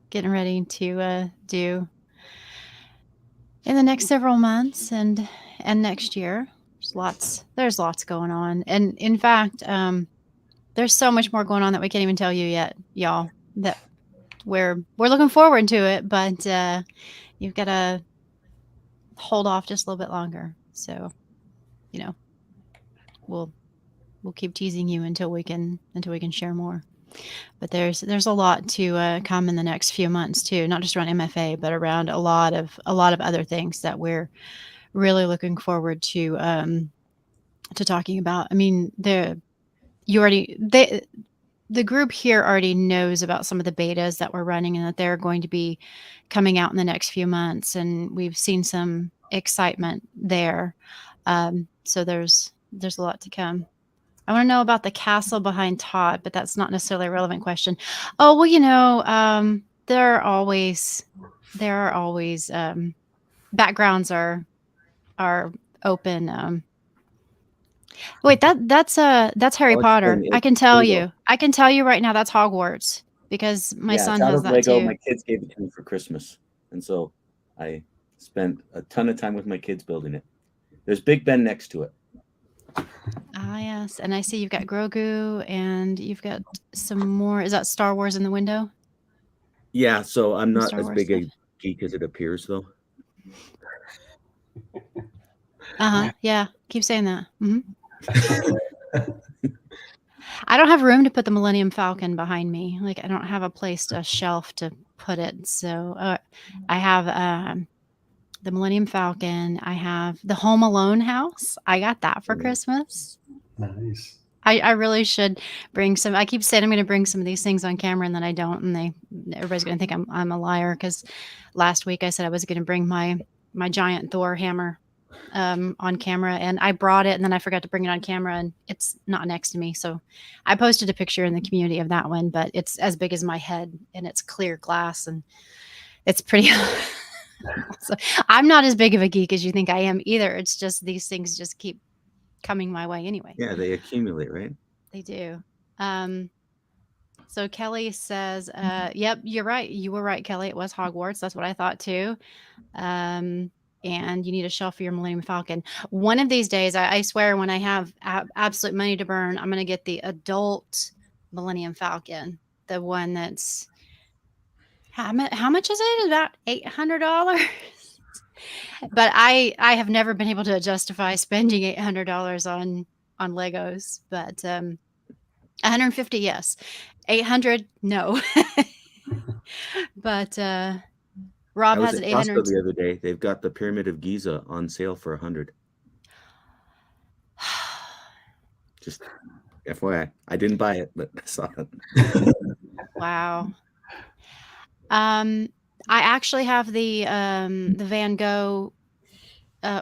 getting ready to do in the next several months and next year. There's lots going on, and in fact, there's so much more going on that we can't even tell you yet, y'all. That we're looking forward to it, but you've got to hold off just a little bit longer. So, we'll keep teasing you until we can share more. But there's a lot to come in the next few months too, not just around MFA, but around a lot of other things that we're really looking forward to talking about. I mean, the group here already knows about some of the betas that we're running and that they're going to be coming out in the next few months, and we've seen some excitement there. So there's a lot to come. I want to know about the castle behind Todd, but that's not necessarily a relevant question. Oh, well, there are always backgrounds are open. Wait, that's Harry Potter. I can tell you. I can tell you right now that's Hogwarts because my son it's out has of that Lego. too. My kids gave it to me for Christmas, and so I spent a ton of time with my kids building it. There's Big Ben next to it. Ah, yes, and I see you've got Grogu, and you've got some more. Is that Star Wars in the window? Yeah, so I'm not Star as Wars big a stuff. geek as it appears, though. Yeah, keep saying that. I don't have room to put the Millennium Falcon behind me. Like, I don't have a shelf to put it. So I have the Millennium Falcon. I have the Home Alone house. I got that for Christmas. Nice. I really should bring some. I keep saying I'm going to bring some of these things on camera, and then I don't, and everybody's going to think I'm a liar because last week I said I was going to bring my giant Thor hammer on camera, and I brought it, and then I forgot to bring it on camera, and it's not next to me. So I posted a picture in the community of that one, but it's as big as my head, and it's clear glass, and it's pretty. So I'm not as big of a geek as you think I am either. It's just these things just keep coming my way anyway. Yeah, they accumulate, right? They do. So Kelly says, yep, you're right. You were right, Kelly. It was Hogwarts. That's what I thought too. And you need a shelf for your Millennium Falcon. One of these days, I swear, when I have absolute money to burn, I'm going to get the adult Millennium Falcon. The one that's, how much is it? About $800. But I have never been able to justify spending $800 on Legos, but 150, yes. 800, no. But Rob I was has at it Costco 800. the other day. They've got the Pyramid of Giza on sale for $100. Just FYI, I didn't buy it, but I saw it. Wow. I actually have the Van Gogh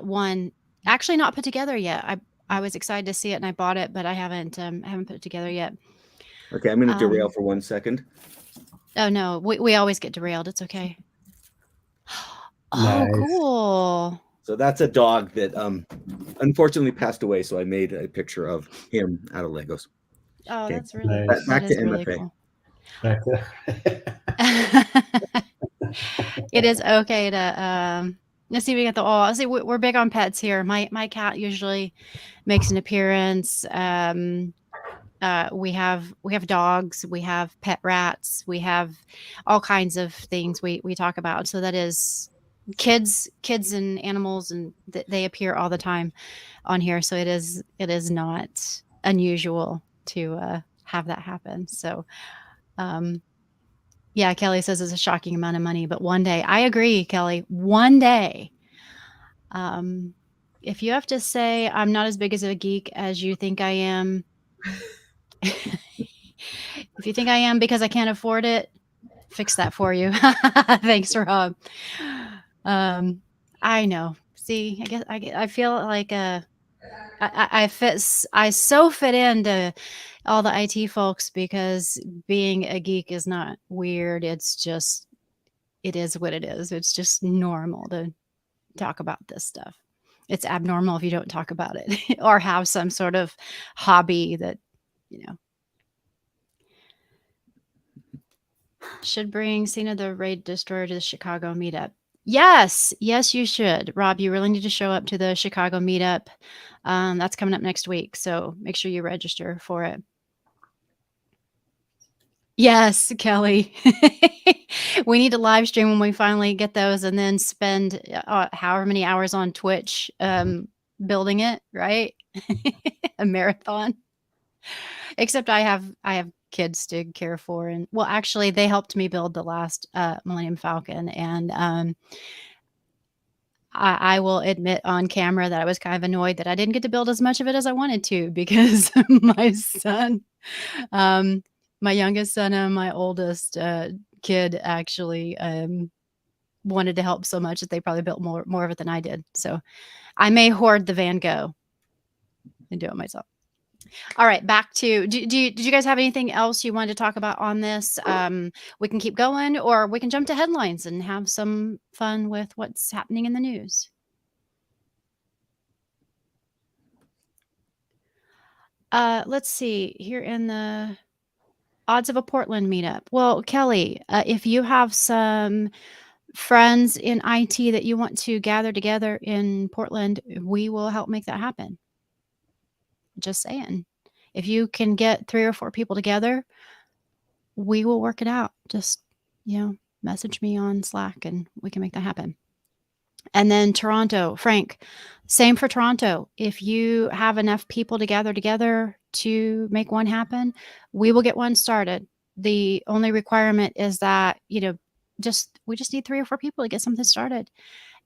one actually not put together yet. I was excited to see it and I bought it, but I haven't put it together yet. Okay, I'm going to derail for 1 second. Oh no, we always get derailed. It's okay. Oh, Nice. cool. So that's a dog that unfortunately passed away. So I made a picture of him out of Legos. Oh, Okay. that's really Nice. Back that to is really MFA. cool. Back to- It is okay to let's see, we got the all. See, we're big on pets here. My cat usually makes an appearance. We have dogs, we have pet rats, we have all kinds of things we talk about. So that is kids and animals, and they appear all the time on here. So it is not unusual to have that happen. So yeah, Kelly says it's a shocking amount of money, but one day, I agree, Kelly, one day, if you have to say I'm not as big as a geek as you think I am, if you think I am because I can't afford it, fix that for you. Thanks, Rob. I know. See, I feel like I so fit into all the IT folks because being a geek is not weird. It's just, it is what it is. It's just normal to talk about this stuff. It's abnormal if you don't talk about it or have some sort of hobby that, you know. Should bring Cena the Raid Destroyer to the Chicago meetup. Yes, you should. Rob, you really need to show up to the Chicago meetup. That's coming up next week, so make sure you register for it. Yes, Kelly. We need to live stream when we finally get those, and then spend however many hours on Twitch building it, right? A marathon. Except I have kids to care for, and well, actually they helped me build the last Millennium Falcon, and I will admit on camera that I was kind of annoyed that I didn't get to build as much of it as I wanted to, because my son, my youngest son and my oldest kid actually wanted to help so much that they probably built more of it than I did. So I may hoard the Van Gogh and do it myself. All right, back to, did you guys have anything else you wanted to talk about on this? We can keep going, or we can jump to headlines and have some fun with what's happening in the news. Let's see here in the odds of a Portland meetup. Well, Kelly, if you have some friends in IT that you want to gather together in Portland, we will help make that happen. Just saying. If you can get 3 or 4 people together, we will work it out. Just, message me on Slack and we can make that happen. And then Toronto, Frank, same for Toronto. If you have enough people to gather together to make one happen, we will get one started. The only requirement is that, we just need 3 or 4 people to get something started,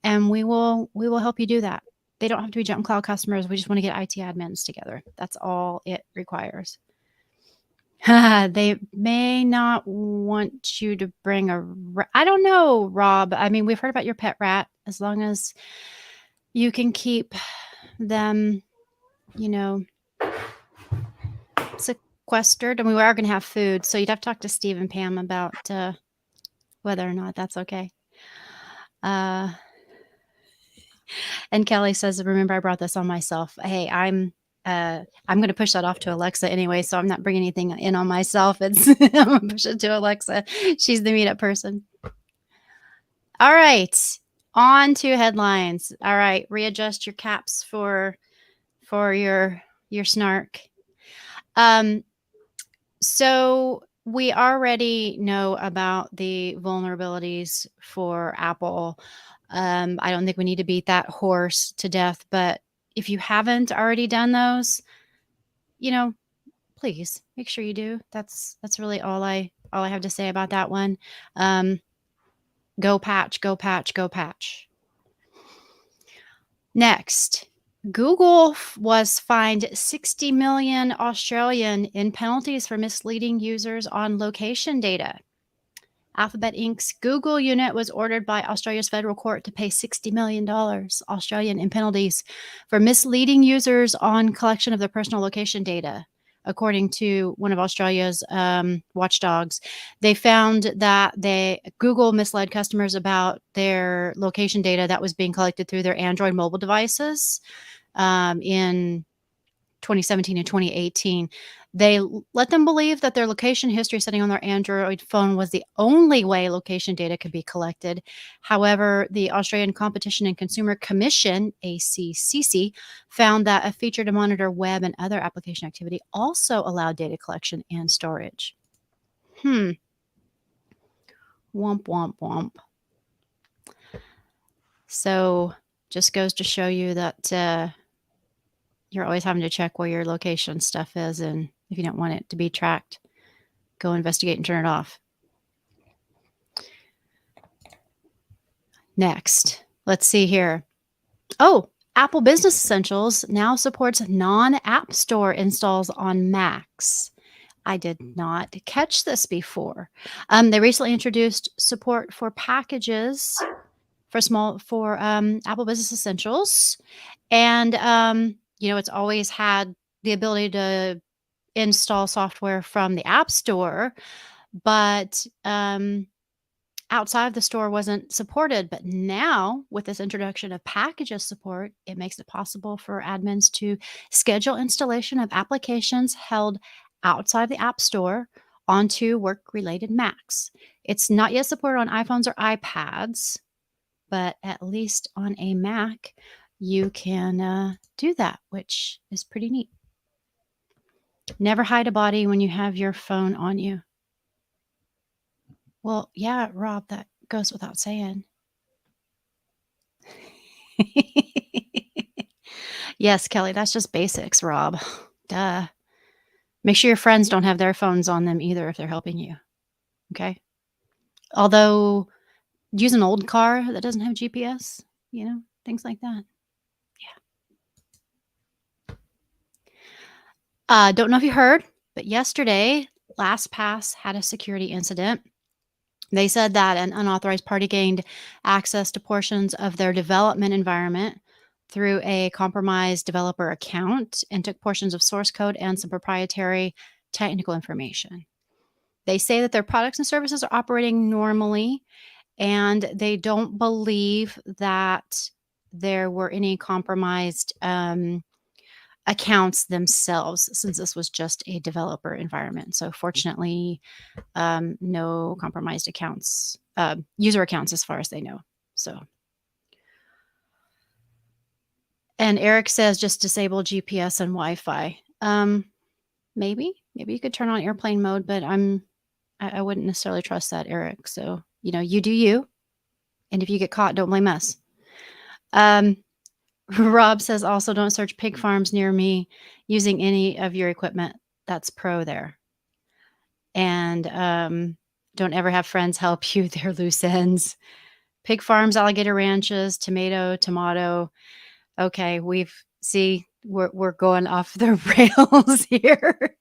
and we will help you do that. They don't have to be JumpCloud customers. We just want to get IT admins together. That's all it requires. They may not want you to bring I don't know, Rob. I mean, we've heard about your pet rat. As long as you can keep them, sequestered. And we are going to have food. So you'd have to talk to Steve and Pam about whether or not that's okay. And Kelly says, remember, I brought this on myself. Hey, I'm going to push that off to Alexa anyway, so I'm not bringing anything in on myself. I'm going to push it to Alexa. She's the meetup person. All right, on to headlines. All right, readjust your caps for your snark. So we already know about the vulnerabilities for Apple. I don't think we need to beat that horse to death, but if you haven't already done those, please make sure you do. That's really all I have to say about that one. Go patch, go patch, go patch. Next, Google was fined 60 million Australian in penalties for misleading users on location data. Alphabet Inc.'s Google unit was ordered by Australia's federal court to pay $60 million Australian in penalties for misleading users on collection of their personal location data. According to one of Australia's watchdogs, they found that Google misled customers about their location data that was being collected through their Android mobile devices in 2017 and 2018. They let them believe that their location history setting on their Android phone was the only way location data could be collected. However, the Australian Competition and Consumer Commission, ACCC, found that a feature to monitor web and other application activity also allowed data collection and storage. Womp, womp, womp. So just goes to show you that you're always having to check where your location stuff is, and if you don't want it to be tracked, go investigate and turn it off. Next, let's see here. Oh, Apple Business Essentials now supports non-App Store installs on Macs. I did not catch this before. They recently introduced support for packages for Apple Business Essentials, and it's always had the ability to install software from the App Store, but outside of the store wasn't supported. But now, with this introduction of packages support, it makes it possible for admins to schedule installation of applications held outside the App Store onto work-related Macs. It's not yet supported on iPhones or iPads, but at least on a Mac, you can do that, which is pretty neat. Never hide a body when you have your phone on you. Well, yeah, Rob, that goes without saying. Yes, Kelly, that's just basics, Rob. Duh. Make sure your friends don't have their phones on them either if they're helping you. Okay? Although, use an old car that doesn't have GPS, things like that. Don't know if you heard, but yesterday, Lastpass had a security incident. They said that an unauthorized party gained access to portions of their development environment through a compromised developer account and took portions of source code and some proprietary technical information. They say that their products and services are operating normally, and they don't believe that there were any compromised accounts themselves, since this was just a developer environment. So fortunately, no compromised accounts, user accounts as far as they know. So, and Eric says just disable GPS and Wi-Fi. Maybe you could turn on airplane mode, but I wouldn't necessarily trust that, Eric. So, you do you. And if you get caught, don't blame us. Rob says also don't search pig farms near me using any of your equipment. That's pro there. And don't ever have friends help you. They're loose ends. Pig farms, alligator ranches, tomato. Okay, we're going off the rails here.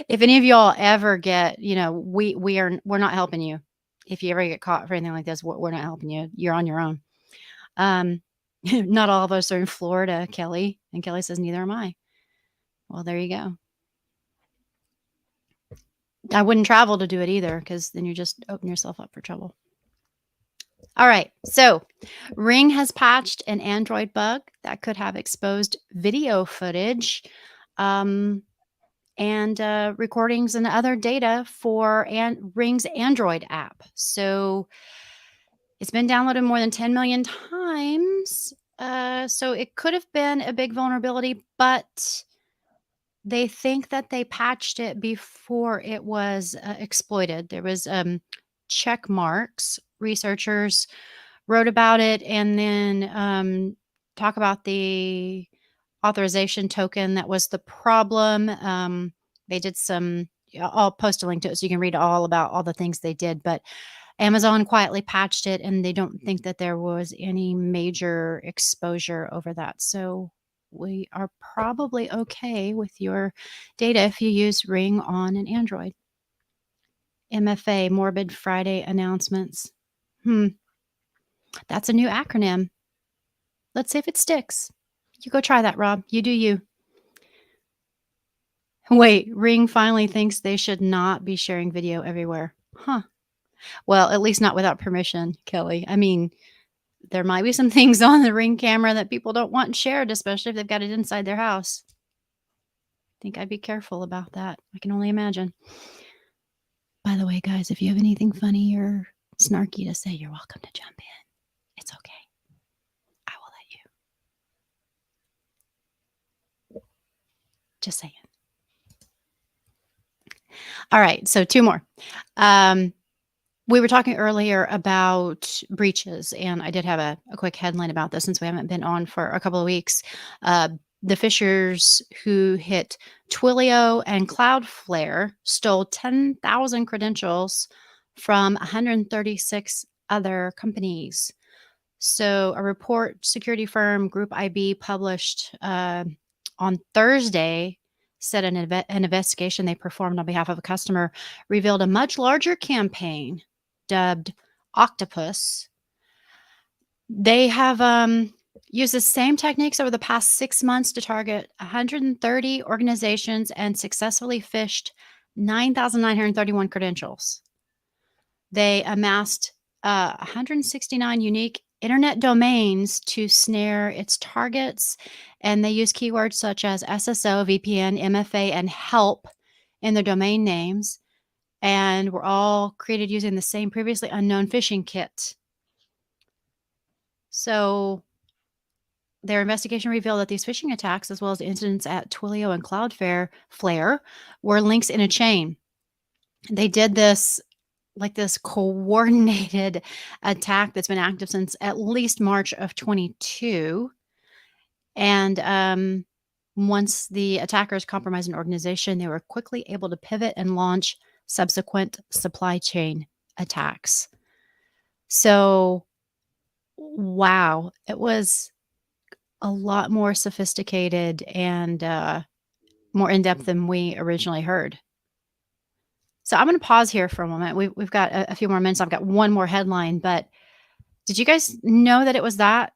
If any of y'all ever get, we're not helping you. If you ever get caught for anything like this, we're not helping you. You're on your own. Not all of us are in Florida, Kelly. And Kelly says, neither am I. Well, there you go. I wouldn't travel to do it either, because then you just open yourself up for trouble. All right. So Ring has patched an Android bug that could have exposed video footage and recordings and other data for Ring's Android app. So it's been downloaded more than 10 million times. So it could have been a big vulnerability, but they think that they patched it before it was exploited. There was check marks. Researchers wrote about it and then talk about the authorization token that was the problem. They did some, I'll post a link to it so you can read all about all the things they did, but Amazon quietly patched it, and they don't think that there was any major exposure over that. So we are probably okay with your data if you use Ring on an Android. MFA, Morbid Friday Announcements. That's a new acronym. Let's see if it sticks. You go try that, Rob. You do you. Wait, Ring finally thinks they should not be sharing video everywhere. Huh. Well, at least not without permission, Kelly. I mean, there might be some things on the Ring camera that people don't want shared, especially if they've got it inside their house. I think I'd be careful about that. I can only imagine. By the way, guys, if you have anything funny or snarky to say, you're welcome to jump in. It's okay. I will let you. Just saying. All right, so 2 more. We were talking earlier about breaches, and I did have a quick headline about this since we haven't been on for a couple of weeks. The phishers who hit Twilio and Cloudflare stole 10,000 credentials from 136 other companies. So a report security firm Group IB published on Thursday said an investigation they performed on behalf of a customer revealed a much larger campaign dubbed Octopus. They have used the same techniques over the past 6 months to target 130 organizations and successfully phished 9,931 credentials. They amassed 169 unique internet domains to snare its targets, and they use keywords such as SSO, VPN, MFA, and help in their domain names, and were all created using the same previously unknown phishing kit. So their investigation revealed that these phishing attacks, as well as incidents at Twilio and Cloudflare, were links in a chain. They did this like this coordinated attack that's been active since at least March of 22. And once the attackers compromised an organization, they were quickly able to pivot and launch subsequent supply chain attacks. So, wow, it was a lot more sophisticated and more in-depth than we originally heard. So I'm going to pause here for a moment. We've got a few more minutes. I've got one more headline, but did you guys know that it was that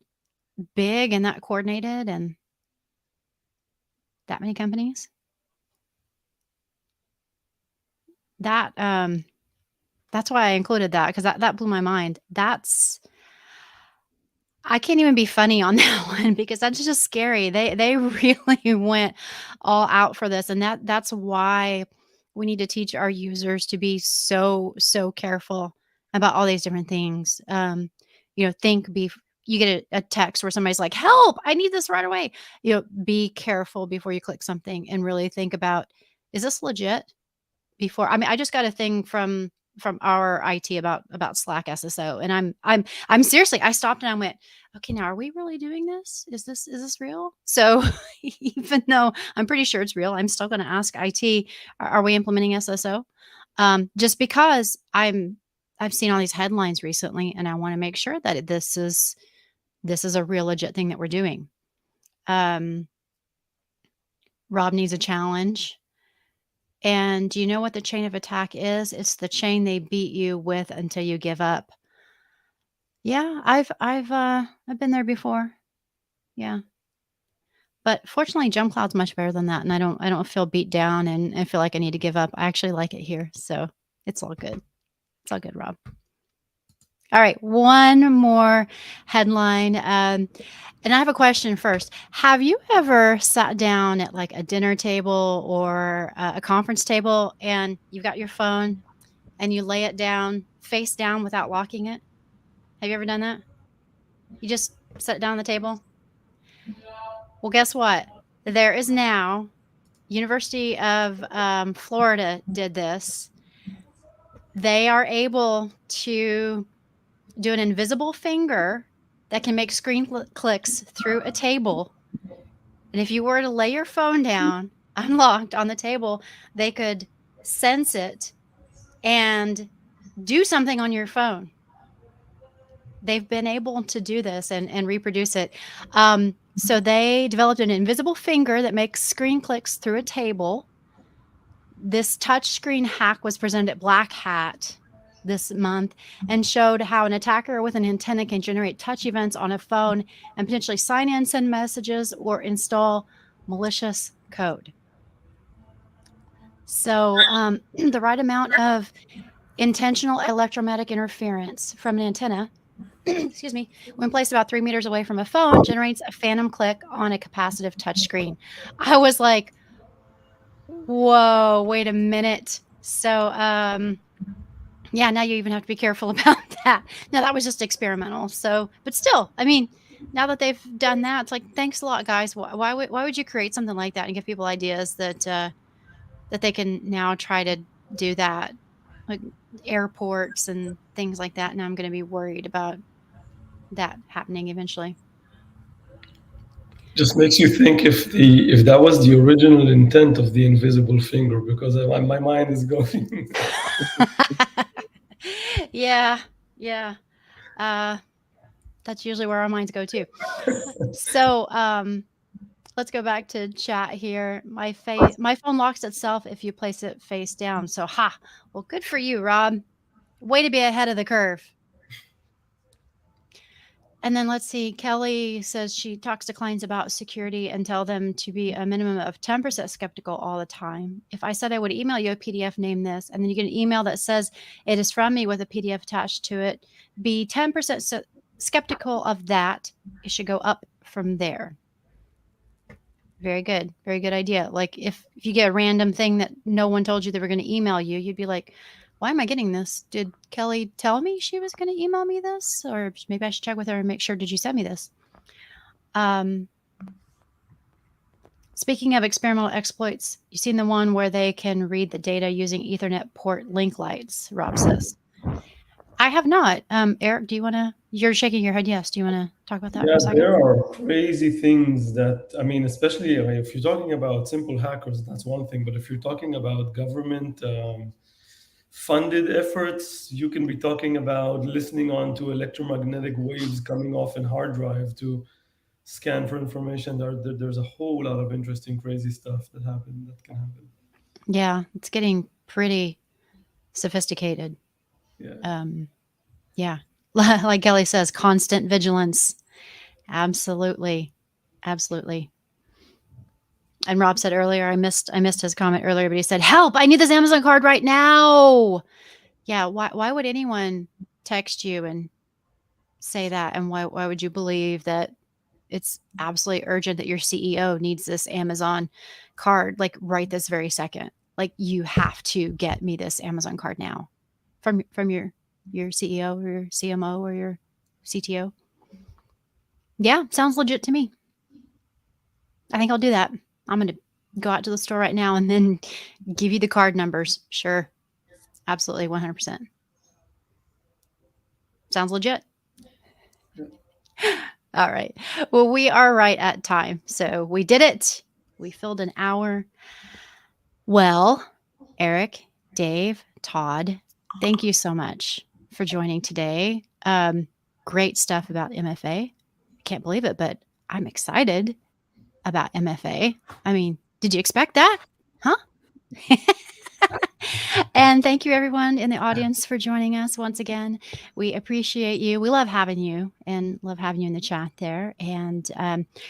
big and that coordinated and that many companies? That's why I included that, because that blew my mind. I can't even be funny on that one because that's just scary. They really went all out for this, and that's why we need to teach our users to be so careful about all these different things. You get a text where somebody's like, "Help! I need this right away." Be careful before you click something and really think about, is this legit? I just got a thing from our IT about Slack SSO, and I'm seriously, I stopped and I went, okay, now are we really doing this? Is this real? So even though I'm pretty sure it's real, I'm still going to ask IT, are we implementing SSO? Just because I've seen all these headlines recently, and I want to make sure that this is a real legit thing that we're doing. Rob needs a challenge. And do you know what the chain of attack is? It's the chain they beat you with until you give up. Yeah, I've been there before. Yeah. But fortunately, JumpCloud's much better than that, and I don't feel beat down and feel like I need to give up. I actually like it here, so it's all good. It's all good, Rob. All right, one more headline. And I have a question first. Have you ever sat down at like a dinner table or a conference table and you've got your phone and you lay it down face down without locking it? Have you ever done that? You just set it down on the table? Well, guess what? There is now, University of Florida did this. They are able to do an invisible finger that can make screen clicks through a table. And if you were to lay your phone down unlocked on the table, they could sense it and do something on your phone. They've been able to do this and reproduce it. So they developed an invisible finger that makes screen clicks through a table. This touchscreen hack was presented at Black Hat this month and showed how an attacker with an antenna can generate touch events on a phone and potentially sign in, send messages, or install malicious code. So the right amount of intentional electromagnetic interference from an antenna, excuse me, when placed about 3 meters away from a phone, generates a phantom click on a capacitive touchscreen. I was like, whoa, wait a minute. So, yeah, now you even have to be careful about that. Now, that was just experimental. So, but still, I mean, now that they've done that, it's like, thanks a lot, guys. Why would you create something like that and give people ideas that that they can now try to do that, like airports and things like that? Now I'm going to be worried about that happening eventually. Just makes you think if that was the original intent of the invisible finger, because my mind is going. Yeah. That's usually where our minds go too. So let's go back to chat here. My phone locks itself if you place it face down. So well, good for you, Rob. Way to be ahead of the curve. And then let's see, Kelly says she talks to clients about security and tell them to be a minimum of 10% skeptical all the time. If I said I would email you a PDF, name this, and then you get an email that says it is from me with a PDF attached to it, be 10% skeptical of that. It should go up from there. Very good. Very good idea. Like if you get a random thing that no one told you they were going to email you, you'd be like, why am I getting this? Did Kelly tell me she was going to email me this? Or maybe I should check with her and make sure, did you send me this? Speaking of experimental exploits, you seen the one where they can read the data using Ethernet port link lights, Rob says. I have not. Eric, do you want to, you're shaking your head. Yes. Do you want to talk about that for a second? There are crazy things that, I mean, especially if you're talking about simple hackers, that's one thing. But if you're talking about government funded efforts, you can be talking about listening on to electromagnetic waves coming off in hard drive to scan for information. There's a whole lot of interesting, crazy stuff that can happen. Yeah, it's getting pretty sophisticated. Yeah. Yeah. Like Kelly says, constant vigilance. Absolutely. Absolutely. And Rob said earlier, I missed his comment earlier, but he said, help, I need this Amazon card right now. Yeah. Why would anyone text you and say that? And why would you believe that it's absolutely urgent that your CEO needs this Amazon card, like right this very second? Like you have to get me this Amazon card now from your CEO or your CMO or your CTO. Yeah. Sounds legit to me. I think I'll do that. I'm going to go out to the store right now and then give you the card numbers. Sure. Absolutely. 100%. Sounds legit. All right. Well, we are right at time. So we did it. We filled an hour. Well, Eric, Dave, Todd, thank you so much for joining today. Great stuff about MFA. I can't believe it, but I'm excited about MFA. I mean, did you expect that? Huh? And thank you everyone in the audience for joining us once again. We appreciate you. We love having you and love having you in the chat there. And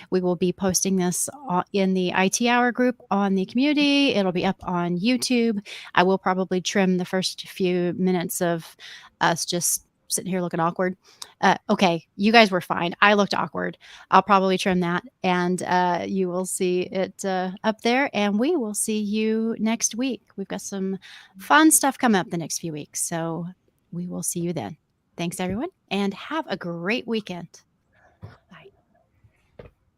we will be posting this in the IT Hour group on the community. It'll be up on YouTube. I will probably trim the first few minutes of us just sitting here looking awkward. Okay, you guys were fine. I looked awkward. I'll probably trim that, and you will see it up there, and we will see you next week. We've got some fun stuff coming up the next few weeks, so we will see you then. Thanks, everyone, and have a great weekend.